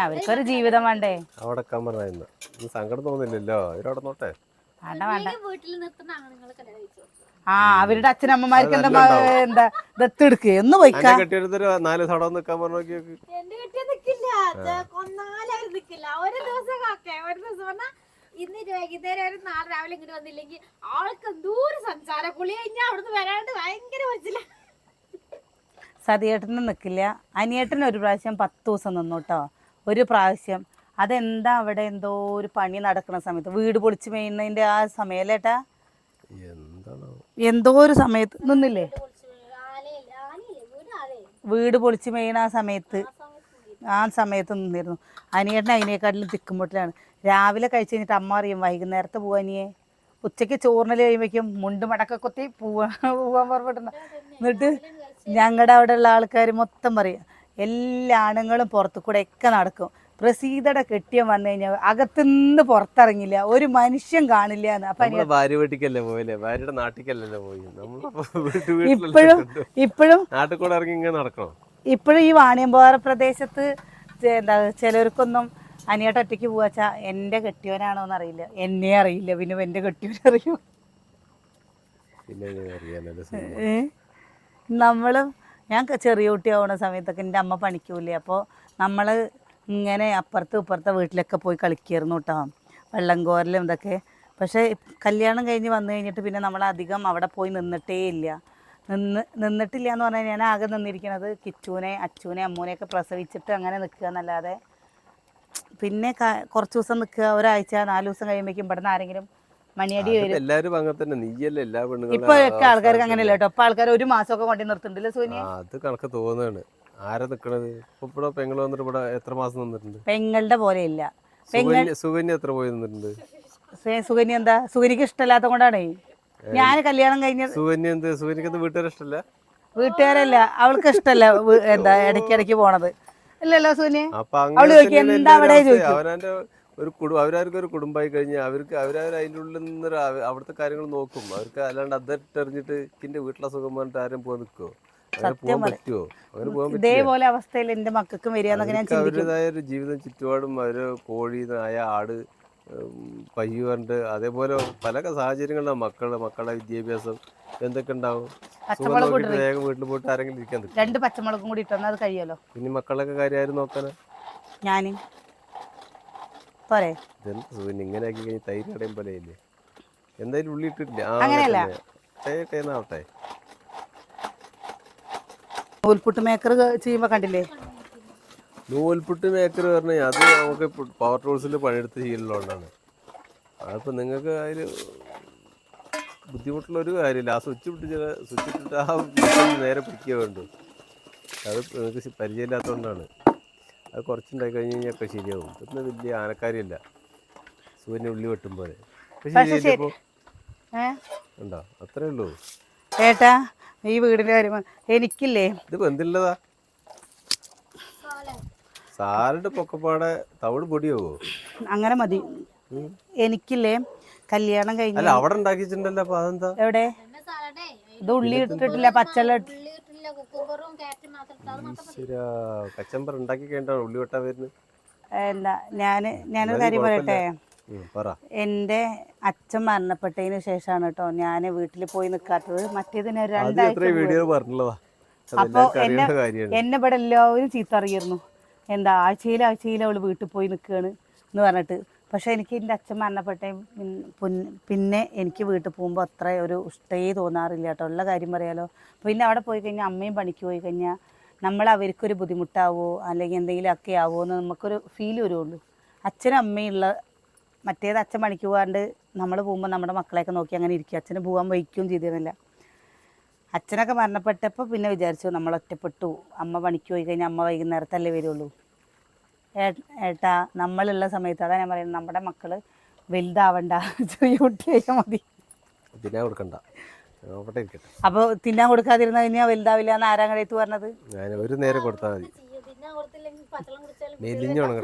അവർക്കൊരു ജീവിതം വേണ്ടേ? അവിടെ സങ്കടം തോന്നില്ലല്ലോ, അവരവിടെ നോട്ടെ. വേണ്ട വേണ്ട. അവരുടെ അച്ഛനമ്മമാർക്ക് എന്താ ദത്തെടുക്കുക എന്ന് പോയിക്കാ. ഇന്ന് വൈകുന്നേരം ഒരു നാളെ രാവിലെ ഇങ്ങോട്ട് വന്നില്ലെങ്കിൽ ആൾക്ക് എന്തോരം സഞ്ചാര കുളി കഴിഞ്ഞാൽ അവിടുന്ന് വരാണ്ട് ഭയങ്കര മനസ്സില. സതിയേട്ടനും നിൽക്കില്ല. അനിയേട്ടൻ ഒരു പ്രാവശ്യം 10 ദിവസം നിന്നു കേട്ടോ. ഒരു പ്രാവശ്യം അതെന്താ അവിടെ എന്തോ ഒരു പണി നടക്കുന്ന സമയത്ത്, വീട് പൊളിച്ച് മേയുന്നതിൻ്റെ ആ സമയമല്ലേട്ടാ, എന്തോ ഒരു സമയത്ത് നിന്നില്ലേ, വീട് പൊളിച്ച് മേയുന്ന ആ സമയത്ത് നിന്നിരുന്നു. അനിയേട്ടൻ അതിനേക്കാട്ടിലും തിക്കുമ്പോട്ടിലാണ്. രാവിലെ കഴിച്ച് കഴിഞ്ഞിട്ട് അമ്മ അറിയും വൈകുന്നേരത്തെ പോവാനിയെ, ഉച്ചയ്ക്ക് ചോറിനൽ കഴിയുമ്പോഴേക്കും മുണ്ട് മടക്ക കൊത്തി പോവാൻ പുറപ്പെട്ടുണ്ട. എന്നിട്ട് ഞങ്ങളുടെ അവിടെ ഉള്ള ആൾക്കാർ മൊത്തം പറയും എല്ലാ ആണുങ്ങളും പുറത്തു കൂടെ ഒക്കെ നടക്കും, പ്രസീതയുടെ കെട്ടിയം വന്നു കഴിഞ്ഞാൽ അകത്തുനിന്ന് പുറത്തിറങ്ങില്ല, ഒരു മനുഷ്യൻ കാണില്ല എന്ന്. അപ്പൊ ഇപ്പോഴും ഈ വാണിയമ്പാറ പ്രദേശത്ത് എന്താ ചിലർക്കൊന്നും അനിയേട്ട ഒറ്റയ്ക്ക് പോവാച്ചാ എൻ്റെ കെട്ടിയവനാണോന്ന് അറിയില്ല, എന്നെ അറിയില്ല, പിന്നെ എൻ്റെ കെട്ടിയവനെ അറിയും. ഞാൻ ചെറിയ കുട്ടിയാവുന്ന സമയത്തൊക്കെ എൻ്റെ അമ്മ പണിക്കൂലേ, അപ്പോൾ നമ്മൾ ഇങ്ങനെ അപ്പുറത്ത് ഇപ്പുറത്തെ വീട്ടിലൊക്കെ പോയി കളിക്കായിരുന്നു കേട്ടോ, വെള്ളം കോരലും ഇതൊക്കെ. പക്ഷേ കല്യാണം കഴിഞ്ഞ് വന്നു കഴിഞ്ഞിട്ട് പിന്നെ നമ്മളധികം അവിടെ പോയി നിന്നിട്ടില്ല എന്ന് പറഞ്ഞാൽ ഞാൻ ആകെ നിന്നിരിക്കുന്നത് കിച്ചൂനെ അച്ചൂനെ അമ്മൂനെയൊക്കെ പ്രസവിച്ചിട്ട് അങ്ങനെ നിൽക്കുക എന്നല്ലാതെ. പിന്നെ കുറച്ച് ദിവസം നിൽക്കുക, ഒരാഴ്ച 4 ദിവസം കഴിയുമ്പോഴേക്കും ഇവിടുന്ന് ആരെങ്കിലും മണിയടി വരും. ഇപ്പൊ ഒക്കെ ആൾക്കാർക്ക് അങ്ങനെയല്ല കേട്ടോ. ഇപ്പൊ ആൾക്കാർ 1 മാസമൊക്കെ കൊണ്ടു നിർത്തുന്നുണ്ടല്ലോ സൂര്യ. അത് കണക്ക് തോന്നുകയാണ്. ആരാ നിക്കണത്? ഇവിടെ പെങ്ങൾ വന്നിട്ട് ഇവിടെ എത്ര മാസം നിന്നിട്ടുണ്ട്? പെങ്ങളുടെ പോലെ ഇല്ല. സുകന്യ എത്ര പോയി നിന്നിട്ടുണ്ട്? സുകന്യ എന്താ, സുകന്യക്ക് ഇഷ്ടമല്ലാത്ത കൊണ്ടാണ് ഞാൻ കല്യാണം കഴിഞ്ഞ. സുകന്യക്ക് വീട്ടുകാരെ ഇഷ്ടമല്ല? വീട്ടുകാരല്ല, അവൾക്ക് ഇഷ്ടമല്ല എന്താ ഇടയ്ക്കിടയ്ക്ക് പോണത്. ഇല്ലല്ലോ സുകന്യ. അവള് ചോദിക്കും എന്താ അവിടെ ചോദിക്കും. അവരാർക്ക് ഒരു കുടുംബമായി കഴിഞ്ഞാൽ അവർക്ക് അതിൻ്റെ ഉള്ളിൽ നിന്ന് അവിടുത്തെ കാര്യങ്ങൾ നോക്കും. അവർക്ക് അല്ലാണ്ട് അതെറിഞ്ഞിട്ട് എന്റെ വീട്ടിലെ സുഖം പറഞ്ഞിട്ട് ആരും പോകാൻ നിൽക്കുമോ? ഇതേപോലെ അവസ്ഥയിൽ എന്റെ മക്കൾക്കും വരികയെന്നൊക്കെ ഞാൻ ചിന്തിക്കും. അവരുടേതായ ഒരു ജീവിതം ചുറ്റുപാടും, അവര് കോഴി, നായ, ആട്, പയ്യു പറഞ്ഞിട്ട് അതേപോലെ പല സാഹചര്യങ്ങളിലും മക്കളുടെ വിദ്യാഭ്യാസം എന്തൊക്കെ ഉണ്ടാവും. വേഗം വീട്ടിൽ പോയിട്ട് ആരെങ്കിലും ഇരിക്കാൻ 2 പച്ചമുളകും കൂടി ഇട്ടൊന്നും അത് കഴിയല്ലോ. പിന്നെ മക്കളൊക്കെ കാര്യം നോക്കാനാ ഞാന് പോരെ. ഇങ്ങനെ ആക്കി കഴിഞ്ഞ് തൈര് കടയും പോലെ ഇല്ലേ? എന്തായാലും ഉള്ളി ഇട്ടിട്ടില്ല. അങ്ങനെയല്ല, നൂൽപുട്ട് മേക്കർ ചെയ്യുമ്പോ കണ്ടില്ലേ? നൂൽപുട്ട് മേക്കർ പറഞ്ഞാൽ അത് നമുക്ക് പവർ ടൂൾസിൽ പണിയെടുത്ത് ചെയ്യലുള്ളതുകൊണ്ടാണ്. അതിപ്പോൾ നിങ്ങൾക്ക് അതിൽ ബുദ്ധിമുട്ടുള്ള ഒരു കാര്യമില്ല. ആ സ്വിച്ച് ഇട്ടിട്ട് ആ നേരെ പിടിക്കുക വേണ്ടു. അത് നിങ്ങൾക്ക് പരിചയമില്ലാത്തതുകൊണ്ടാണ്. അത് കുറച്ചുണ്ടായി കഴിഞ്ഞ് കഴിഞ്ഞാൽ ഒക്കെ ശരിയാവും. ഇതൊന്നും വലിയ ആനക്കാരിയല്ല, സൂര്യനെ ഉള്ളി വെട്ടും പോലെ. ഇപ്പം ശരിയല്ലേ ഇപ്പോൾ? ഉണ്ടോ? അത്രേ ഉള്ളൂ ഏട്ടാ. ഈ വീടിന്റെ കാര്യം എനിക്കില്ലേ, ഇതിപ്പോൾ എന്തുള്ളതാ? സാലഡ് പൊക്കപ്പാടെ തവിട് പൊടിയാവോ? അങ്ങനെ മതി. എനിക്കില്ലേ കല്യാണം കഴിഞ്ഞ അല്ല അവിടെ ഉണ്ടാക്കിയിട്ടുണ്ടല്ലോ, അപ്പൊ അതെന്താ? എവിടെ? ഇത് ഉള്ളി ഇട്ടിട്ടില്ല, പച്ചല കച്ചമ്പർ ഉണ്ടാക്കി കഴിഞ്ഞാണ് ഉള്ളി വെട്ടാൻ വരുന്നത്. എന്താ ഞാനൊരു കാര്യം പറയട്ടെ. എൻ്റെ അച്ഛൻ മരണപ്പെട്ടതിന് ശേഷമാണ് കേട്ടോ ഞാൻ വീട്ടിൽ പോയി നിൽക്കാത്തത്. മറ്റേത് ഞാൻ 2 ആഴ്ച. അപ്പോൾ എന്നെ ഇവിടെ എല്ലാവരും ചീത്ത അറിയായിരുന്നു, എന്താ ആഴ്ചയിൽ അവൾ വീട്ടിൽ പോയി നിൽക്കുകയാണ് എന്ന് പറഞ്ഞിട്ട്. പക്ഷേ എനിക്ക് എൻ്റെ അച്ഛൻ മരണപ്പെട്ട പിന്നെ എനിക്ക് വീട്ടിൽ പോകുമ്പോൾ അത്ര ഒരു ഇഷ്ടേ തോന്നാറില്ല കേട്ടോ, ഉള്ള കാര്യം പറയാലോ. പിന്നെ അവിടെ പോയി കഴിഞ്ഞാൽ അമ്മയും പണിക്ക് പോയി കഴിഞ്ഞാൽ നമ്മൾ അവർക്കൊരു ബുദ്ധിമുട്ടാവോ അല്ലെങ്കിൽ എന്തെങ്കിലും ഒക്കെ ആവോ എന്ന് നമുക്കൊരു ഫീൽ വരുള്ളൂ. അച്ഛനും അമ്മയുള്ള മറ്റേത് അച്ഛൻ പണിക്ക് പോകാണ്ട് നമ്മൾ പോകുമ്പോൾ നമ്മുടെ മക്കളെയൊക്കെ നോക്കി അങ്ങനെ ഇരിക്കും. അച്ഛന് പോകാൻ വഹിക്കുകയും ചെയ്തിരുന്നില്ല. അച്ഛനൊക്കെ മരണപ്പെട്ടപ്പോൾ പിന്നെ വിചാരിച്ചു നമ്മൾ ഒറ്റപ്പെട്ടു, അമ്മ പണിക്ക് പോയി കഴിഞ്ഞാൽ അമ്മ വൈകുന്നേരത്തല്ലേ വരുള്ളൂ. ഏട്ടാ നമ്മളുള്ള സമയത്ത് അതാ ഞാൻ പറയുന്നത്, നമ്മുടെ മക്കൾ വലുതാവണ്ട, ചെറിയ കുട്ടിയായാൽ മതി. അപ്പോൾ തിന്നാൻ കൊടുക്കാതിരുന്ന കഴിഞ്ഞാൽ വലുതാവില്ല എന്ന് ആരാ കടയത്ത് പറഞ്ഞത്? ഒരു നേരം കൊടുത്താൽ മതി, മെലിഞ്ഞോണം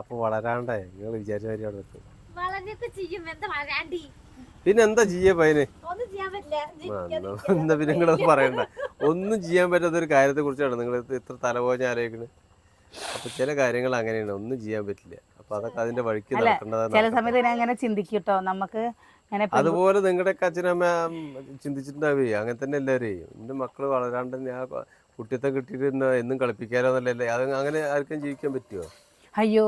അപ്പൊ വളരാണ്ടേ നിങ്ങൾ വിചാരിച്ച. പിന്നെ എന്താ ചെയ്യാ പയ്യന്? എന്താ പിന്നെ നിങ്ങളത് പറയണ്ട. ഒന്നും ചെയ്യാൻ പറ്റാത്തൊരു കാര്യത്തെ കുറിച്ചാണ് നിങ്ങൾ ഇത്ര തലപോഞ്ഞ ആലോചിക്കുന്നത്. അപ്പൊ ചില കാര്യങ്ങൾ അങ്ങനെയാണ്, ഒന്നും ചെയ്യാൻ പറ്റില്ല. അപ്പൊ അതൊക്കെ അതിന്റെ വഴിക്ക് നടക്കേണ്ടതാണ്. ചില സമയത്ത് ഞാൻ അങ്ങനെ ചിന്തിക്കട്ടോ, നമുക്ക് അതുപോലെ നിങ്ങളുടെ അച്ഛനമ്മ ചിന്തിച്ചിട്ടുണ്ടാവേ. അങ്ങനെ തന്നെ എല്ലാവരെയും എന്റെ മക്കള് വളരാണ്ട് ഞാൻ കുട്ടിയത്തെ കിട്ടിയിട്ട് എന്നും കളിപ്പിക്കാലോന്നല്ലേ. അത് അങ്ങനെ ആർക്കും ജീവിക്കാൻ പറ്റുമോ? അയ്യോ,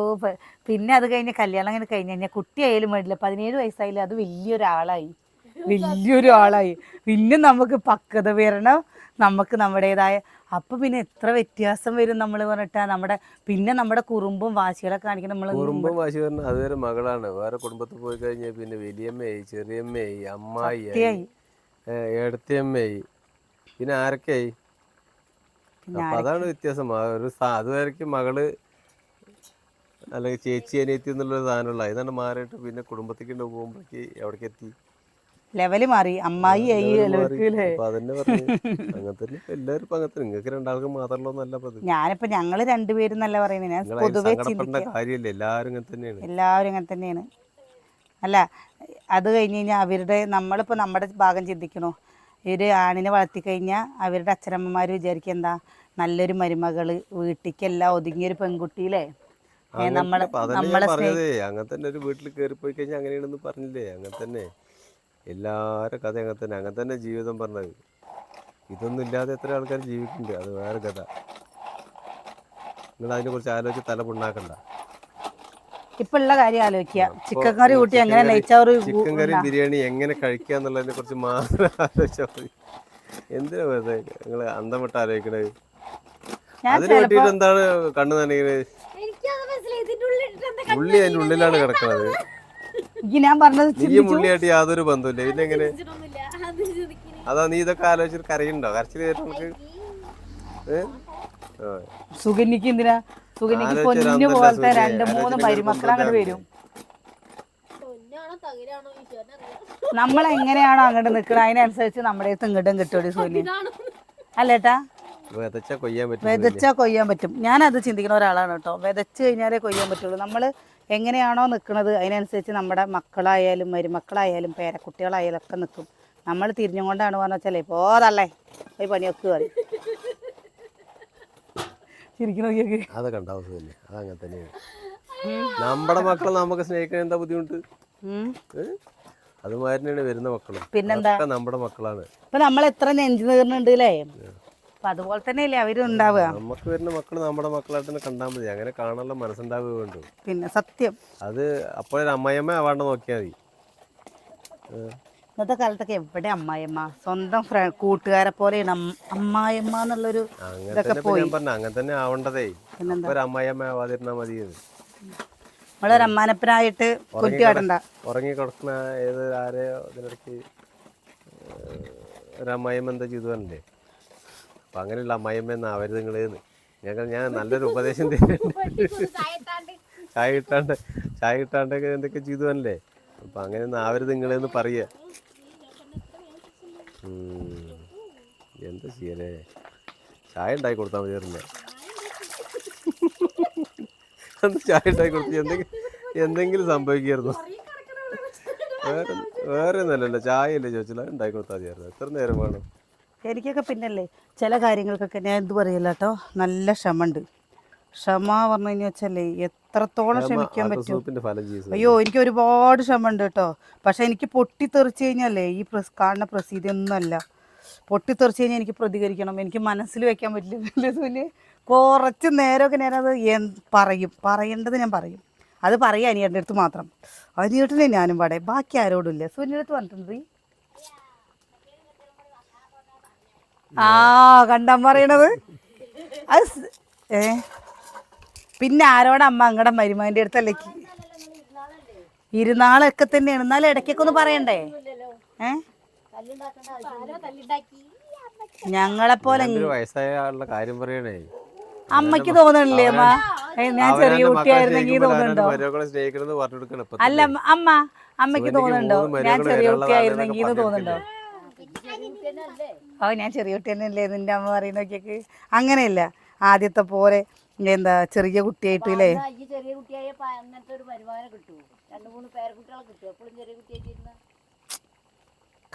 പിന്നെ അത് കഴിഞ്ഞ് കല്യാണം അങ്ങനെ കഴിഞ്ഞ് കഴിഞ്ഞാൽ കുട്ടിയായാലും വേണ്ടില്ല, 17 വയസ്സായില്ല, അത് വലിയൊരാളായി. പിന്നെ നമുക്ക് പക്വത വരണം, നമുക്ക് നമ്മുടേതായ. അപ്പം പിന്നെ എത്ര വ്യത്യാസം വരും നമ്മൾ പറഞ്ഞിട്ടാ. നമ്മുടെ കുറുമ്പും വാശികളൊക്കെ കാണിക്കണം. കുറുമ്പും വാശി പറഞ്ഞാൽ അതുവരെ മകളാണ്. വേറെ കുടുംബത്തിൽ പോയി കഴിഞ്ഞാൽ പിന്നെ വലിയമ്മയായി, ചെറിയമ്മയായി, അമ്മായിയായി, ഏടത്തിയമ്മയായി, പിന്നെ ആരൊക്കെയായി. അപ്പൊ അതാണ് വ്യത്യാസം. അതുവരയ്ക്ക് മകള് അല്ലെങ്കിൽ ചേച്ചി അനിയത്തി എന്നുള്ളൊരു സാധനമുള്ള ഇതാണ് മാറിയിട്ട് പിന്നെ കുടുംബത്തേക്ക് പോകുമ്പോഴേക്ക് എവിടേക്ക് എത്തി, ലെവല് മാറി, അമ്മായി ആയി. അതന്നെ പറഞ്ഞു. അങ്ങനെ തന്നെ എല്ലാവരും ഇപ്പൊ അങ്ങനത്തെ. നിങ്ങൾക്ക് 2 ആൾക്കും മാത്രമല്ല. ഞാനിപ്പോ ഞങ്ങള് 2 പേരും നല്ല പറയുന്നത്. ഞാൻ പൊതുവെ കാര്യമില്ല, എല്ലാവരും അങ്ങനെ തന്നെയാണ്. അല്ല, അത് കഴിഞ്ഞ് കഴിഞ്ഞാൽ നമ്മളിപ്പോ നമ്മുടെ ഭാഗം ചിന്തിക്കണോ, ഒരു ആണിനെ വളർത്തി കഴിഞ്ഞാൽ അവരുടെ അച്ഛനമ്മമാര് വിചാരിക്കുക എന്താ, നല്ലൊരു മരുമകള്, വീട്ടിക്കെല്ലാം ഒതുങ്ങിയൊരു പെൺകുട്ടിയില്ലേ. നമ്മളെ പറഞ്ഞതേ അങ്ങനെ തന്നെ. ഒരു വീട്ടിൽ കയറി പോയി കഴിഞ്ഞാൽ അങ്ങനെയാണെന്ന് പറഞ്ഞില്ലേ. അങ്ങനെ തന്നെ എല്ലാവരും കഥ അങ്ങനെ തന്നെ ജീവിതം പറഞ്ഞത്. ഇതൊന്നും ഇല്ലാതെ എത്ര ആൾക്കാർ ജീവിക്കുന്നുണ്ട്, അത് വേറെ കഥ. നിങ്ങൾ അതിനെ കുറിച്ച് ആലോചിച്ച് തല പുണ്ണാക്കണ്ട. ഇപ്പൊ ഉള്ള കാര്യം ആലോചിക്കുക, ചിക്കൻ കറി കൂട്ടി എങ്ങനെ നെയ്ച്ചോറ്, ചിക്കൻ കറി, ബിരിയാണി എങ്ങനെ കഴിക്കുക എന്നുള്ളതിനെ കുറിച്ച് മാത്രം ആലോചിച്ചാൽ മതി. എന്തിനാ വെറുതെ നിങ്ങൾ അന്തം വിട്ട് ആലോചിക്കണത്? അതിന് വേണ്ടിയിട്ട് എന്താണ് കണ്ണു നനയുന്നത്? ഉള്ളി അതിന്റെ ഉള്ളിലാണ് കിടക്കുന്നത്. ഞാൻ പറഞ്ഞത് നീയും ഉള്ളിയായിട്ട് യാതൊരു ബന്ധമില്ല. പിന്നെ എങ്ങനെ? അതാ നീ ഇതൊക്കെ ആലോചിച്ചിട്ട് കരയുണ്ടോ? കരച്ചിൽ നമുക്ക് സുഗന്യക്ക് എന്തിനാ? സുഗന്യക്ക് പൊന്നു പോലത്തെ 2-3 മരുമക്കൾ അങ്ങോട്ട് വരും. നമ്മളെങ്ങനെയാണോ അങ്ങോട്ട് നിൽക്കുന്നത് അതിനനുസരിച്ച് നമ്മുടെ അടുത്ത് ഇങ്ങോട്ടും കിട്ടും സുഗന്യ. അല്ലേട്ടാ? വിതച്ചാ കൊയ്യാൻ പറ്റും. ഞാനത് ചിന്തിക്കുന്ന ഒരാളാണ് കേട്ടോ. വിതച്ച് കഴിഞ്ഞാലേ കൊയ്യാൻ പറ്റുള്ളൂ. നമ്മൾ എങ്ങനെയാണോ നിൽക്കുന്നത് അതിനനുസരിച്ച് നമ്മുടെ മക്കളായാലും മരുമക്കളായാലും പേരക്കുട്ടികളായാലും ഒക്കെ നിൽക്കും. നമ്മൾ തിരിഞ്ഞും കൊണ്ടാണ് പറഞ്ഞ വെച്ചാലേ പോതല്ലേ പോയി പണിയൊക്കെ പറയും. ശരിക്കും നോക്കിയൊക്കെ അതൊക്കെ ഉണ്ടാവും. അതങ്ങനെ തന്നെയാണ്. നമ്മുടെ മക്കൾ നമുക്ക് സ്നേഹിക്കാൻ എന്താ ബുദ്ധിമുട്ട്? അതുമാതിരിയാണ് വരുന്ന മക്കളും. പിന്നെന്താ, നമ്മുടെ മക്കളാണ്. ഇപ്പൊ നമ്മൾ എത്ര നെഞ്ചു നീർന്നുണ്ട് അല്ലേ. അപ്പൊ അതുപോലെ തന്നെയല്ലേ അവരും ഉണ്ടാവുക. നമുക്ക് വരുന്ന മക്കൾ നമ്മുടെ മക്കളായിട്ട് തന്നെ കണ്ടാൽ മതി. അങ്ങനെ കാണാനുള്ള മനസ്സുണ്ടാവുക വേണ്ടു. പിന്നെ സത്യം അത് അപ്പോഴൊരു അമ്മായിയമ്മ ആവാണ്ട് നോക്കിയാൽ മതി. ഇന്നത്തെ കാലത്തൊക്കെ എവിടെ അമ്മായിയമ്മ, സ്വന്തം കൂട്ടുകാരെ പോലെയാണ് അമ്മായിയമ്മ എന്നുള്ളൊരു ഇതൊക്കെ പോയി. അങ്ങനെ തന്നെ ആവേണ്ടതേ. ഒരു അമ്മായിയമ്മ ആവാതിരുന്നാ മതി. നമ്മളൊരു അമ്മാനപ്പനായിട്ട് കുറ്റിയാടണ്ട. ഉറങ്ങി കിടക്കുന്ന ഏത് ആരെയോ ഇതിനിടയ്ക്ക് ഒരു അമ്മായിയമ്മ എന്താ ചെയ്തു പറഞ്ഞില്ലേ. അപ്പം അങ്ങനെയുള്ള അമ്മായിയമ്മ എന്നാവരുത് നിങ്ങളേന്ന്. ഞാൻ നല്ലൊരു ഉപദേശം തരുന്നുണ്ട്. ചായ ഇട്ടാണ്ട് ചായ കിട്ടാണ്ടൊക്കെ എന്തൊക്കെ ചെയ്തു അല്ലേ. അപ്പം അങ്ങനെയൊന്നും ആവരുത് നിങ്ങളെന്ന് പറയുക. എന്താ ചെയ്യലേ, ചായ ഉണ്ടാക്കി കൊടുത്താൽ മതിയായിരുന്നേ. അന്ന് ചായ ഉണ്ടാക്കി കൊടുത്ത് എന്തെങ്കിലും സംഭവിക്കുമായിരുന്നു. വേറെ ഒന്നല്ലല്ലോ, ചായയല്ലേ ചോദിച്ചാൽ അത് ഉണ്ടാക്കി കൊടുത്താൽ മതിയായിരുന്നു. എത്ര നേരം വേണം? എനിക്കൊക്കെ പിന്നല്ലേ ചില കാര്യങ്ങൾക്കൊക്കെ ഞാൻ എന്ത് പറയില്ല കേട്ടോ, നല്ല ക്ഷമ ഉണ്ട്. ക്ഷമ പറഞ്ഞു കഴിഞ്ഞാൽ വെച്ചല്ലേ എത്രത്തോളം ക്ഷമിക്കാൻ പറ്റും. സൂപ്പിന്റെ ഫലം ചെയ്തു. അയ്യോ എനിക്ക് ഒരുപാട് ക്ഷമ ഉണ്ട് കേട്ടോ. പക്ഷെ എനിക്ക് പൊട്ടിത്തെറിച്ച് കഴിഞ്ഞാലേ ഈ കാണുന്ന പ്രസിദ്ധി ഒന്നുമല്ല. പൊട്ടിത്തെറിച്ച് കഴിഞ്ഞാൽ എനിക്ക് പ്രതികരിക്കണം, എനിക്ക് മനസ്സിൽ വെക്കാൻ പറ്റില്ല. സുനിൽ കുറച്ച് നേരമൊക്കെ ഞാനത് പറയേണ്ടത് ഞാൻ പറയും. അത് പറയാം അനിയേട്ടൻ്റെ അടുത്ത് മാത്രം. അനിയേട്ടനെ ഞാനും പാടെ, ബാക്കി ആരോടും ഇല്ല. സുനിൻ്റെ അടുത്ത് പറഞ്ഞിട്ടുണ്ട്. ആ കണ്ടാൻ പറയണത് അത് പിന്നെ ആരോടെ അമ്മ അങ്ങടെ മരുമാൻ്റെ അടുത്തല്ലേ ഇരുന്നാളൊക്കെ തന്നെയാണ്. എന്നാലും ഇടയ്ക്കൊക്കെ ഒന്ന് പറയണ്ടേ? ഞങ്ങളെപ്പോലെ വയസ്സായ ആളുടെ കാര്യം പറയണേ. അമ്മയ്ക്ക് തോന്നണില്ലേ അമ്മ ഞാൻ ചെറിയ കുട്ടിയായിരുന്നെങ്കിൽ തോന്നുന്നുണ്ടോ? അല്ല അമ്മയ്ക്ക് തോന്നുന്നുണ്ടോ ഞാൻ ചെറിയ കുട്ടിയായിരുന്നെങ്കിൽ തോന്നുന്നുണ്ടോ? ഞാൻ ചെറിയ കുട്ടി തന്നെ അല്ലേ നിന്റെ അമ്മ പറയുന്ന നോക്കിയൊക്കെ. അങ്ങനെയല്ല, ആദ്യത്തെ പോലെ എന്താ ചെറിയ കുട്ടിയായിട്ട് അല്ലേ.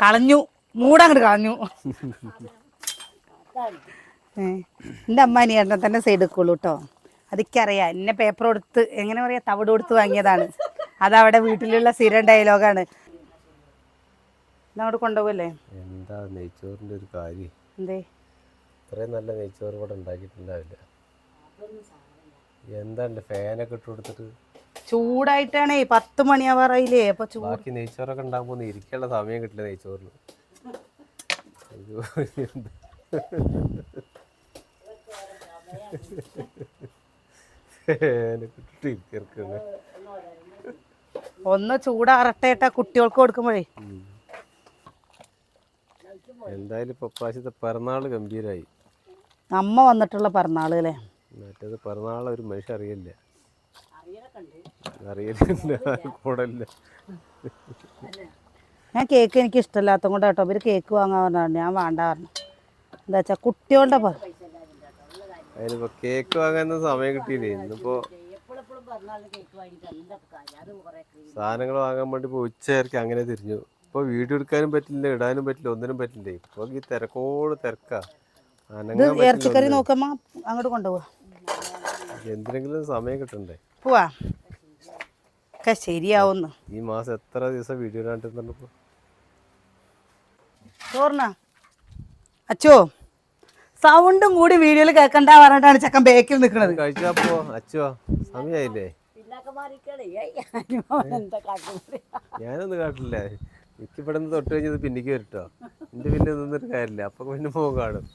കളഞ്ഞു മൂടങ്ങോട്ട് കളഞ്ഞു. എൻ്റെ അമ്മ അനിയേട്ടനെ തന്നെ സൈഡ് എടുക്കുള്ളൂ കേട്ടോ. അതൊക്കെയറിയാം. എന്നെ പേപ്പർ കൊടുത്ത് എങ്ങനെ പറയാ തവിട് കൊടുത്ത് വാങ്ങിയതാണ്. അതവിടെ വീട്ടിലുള്ള സ്ഥിരം ഡയലോഗാണ്. അങ്ങോട്ട് കൊണ്ടുപോകല്ലേ? എന്താ നെയ്ച്ചോറിന്റെ ഒരു കാര്യം. എന്തേ ഇത്രയും നല്ല നെയ്ച്ചോറ് ഇവിടെ ഉണ്ടാക്കിയിട്ടുണ്ടാവില്ല. എന്താ ഫാനൊക്കെ ഇട്ട് കൊടുത്തിട്ട് ചൂടായിട്ടാണേ 10 മണിയാവാറായില്ലേ. അപ്പൊ ബാക്കി നെയ്ച്ചോറൊക്കെ ഉണ്ടാകുമ്പോൾ ഇരിക്കാനുള്ള സമയം കിട്ടില്ല നെയ്ച്ചോറിന്. ഒന്ന് ചൂടാറട്ടേട്ടാ കുട്ടികൾക്ക് കൊടുക്കുമ്പോഴേ. എന്തായാലും ഇപ്പൊ പ്രാവശ്യത്തെ പിറന്നാള് ഗംഭീരായി. അമ്മ വന്നിട്ടുള്ള പിറന്നാള് അല്ലേ. മറ്റേത് പിറന്നാള് ഒരു മനുഷ്യ അറിയില്ല. കൂടല്ല. ഞാൻ കേക്ക് എനിക്ക് ഇഷ്ടമില്ലാത്ത കൊണ്ട് കേട്ടോ ഇവര് കേക്ക് വാങ്ങാൻ പറഞ്ഞാണ്. ഞാൻ വേണ്ട പറഞ്ഞു. എന്താ വെച്ചാ കുട്ടികളുടെ അതിനിപ്പോ കേക്ക് വാങ്ങാൻ സമയം കിട്ടിയില്ലേ. ഇന്നിപ്പോ സാധനങ്ങൾ വാങ്ങാൻ വേണ്ടി ഇപ്പൊ ഉച്ചയ്ക്ക് അങ്ങനെ തിരിഞ്ഞു. ഇപ്പൊ വീഡിയോ എടുക്കാനും പറ്റില്ല, ഇടാനും പറ്റില്ല, ഒന്നിനും പറ്റില്ലേ. ഇപ്പൊ ഈ തിരക്കോട് തിരക്കാ. ഇറച്ചിക്കറി നോക്കമ്മ അങ്ങോട്ട് കൊണ്ടുപോവാ. എന്തിനെങ്കിലും സമയം കിട്ടണ്ടേ. പോവാ ഒക്കെ ശരിയാവുന്നു. ഈ മാസം എത്ര ദിവസം വീഡിയോ ഇടാണ്ടിരുന്നപ്പോ ചോറിനാ അച്ചോ സൗണ്ടും കൂടി വീഡിയോയിൽ കേൾക്കണ്ട പറഞ്ഞിട്ടാണ് ചക്കൻ ബേക്കിൽ നിൽക്കുന്നത്. കഴിച്ചപ്പോ അച്ചോ സമയായില്ലേ. ഞാനൊന്നും കാട്ടില്ല. എനിക്ക് ഇവിടെ നിന്ന് തൊട്ട് കഴിഞ്ഞത് പിന്നിക്ക് വരട്ടോ. എന്റെ പിന്നെ നിന്നിട്ട് കാര്യമില്ല. അപ്പൊ പിന്നെ പോകും കാണും.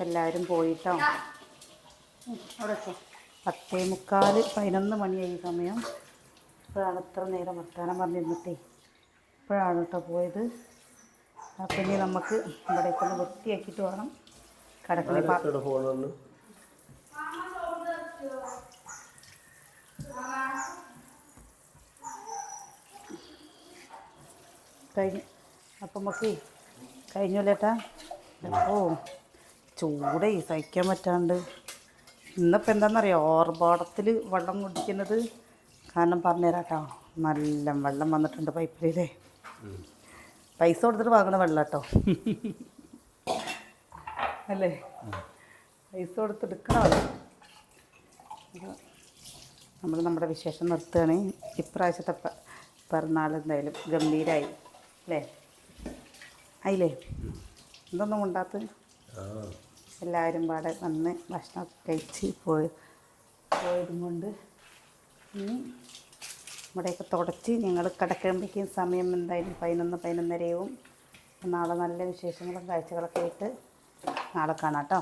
എല്ലാവരും പോയിട്ടോ. അവിടെ 10:45 11 മണിയായി സമയം. ഇപ്പോഴാണ് ഇത്ര നേരം വർത്താനം പറഞ്ഞിരുന്നിട്ടേ ഇപ്പോഴാണ് കേട്ടോ പോയത്. അപ്പം ഇനി നമുക്ക് ഇവിടേക്കൊന്ന് വൃത്തിയാക്കിയിട്ട് വേണം കിടക്കണേ. കഴിഞ്ഞു. അപ്പം നമുക്ക് കഴിഞ്ഞല്ലേട്ടാ. ഓ ചൂടേ സഹിക്കാൻ പറ്റാണ്ട്. ഇന്നിപ്പോൾ എന്താണെന്നറിയാം ഓർബാടത്തിൽ വെള്ളം കുടിക്കുന്നത് കാരണം പറഞ്ഞുതരാം കേട്ടോ. നല്ല വെള്ളം വന്നിട്ടുണ്ട് പൈപ്പിലേ. പൈസ കൊടുത്തിട്ട് വാങ്ങണ വെള്ളം കേട്ടോ അല്ലേ. പൈസ കൊടുത്തെടുക്കണ വെള്ളം. നമ്മൾ നമ്മുടെ വിശേഷം നിർത്തുകയാണ്. ഇപ്രാവശ്യത്തെ പിറന്നാൾ എന്തായാലും ഗംഭീരമായി അല്ലേ. ആയില്ലേ? എന്തൊന്നും ഉണ്ടാത്ത് എല്ലാവരും പാടെ വന്ന് ഭക്ഷണമൊക്കെ കഴിച്ച് പോയതും കൊണ്ട് ഇനി ഇവിടെയൊക്കെ തുടച്ച് ഞങ്ങൾ കിടക്കുമ്പോഴേക്കും സമയം എന്തായാലും 11-11:30 നാളെ നല്ല വിശേഷങ്ങളും കാഴ്ചകളൊക്കെ ആയിട്ട് നാളെ കാണാം കേട്ടോ.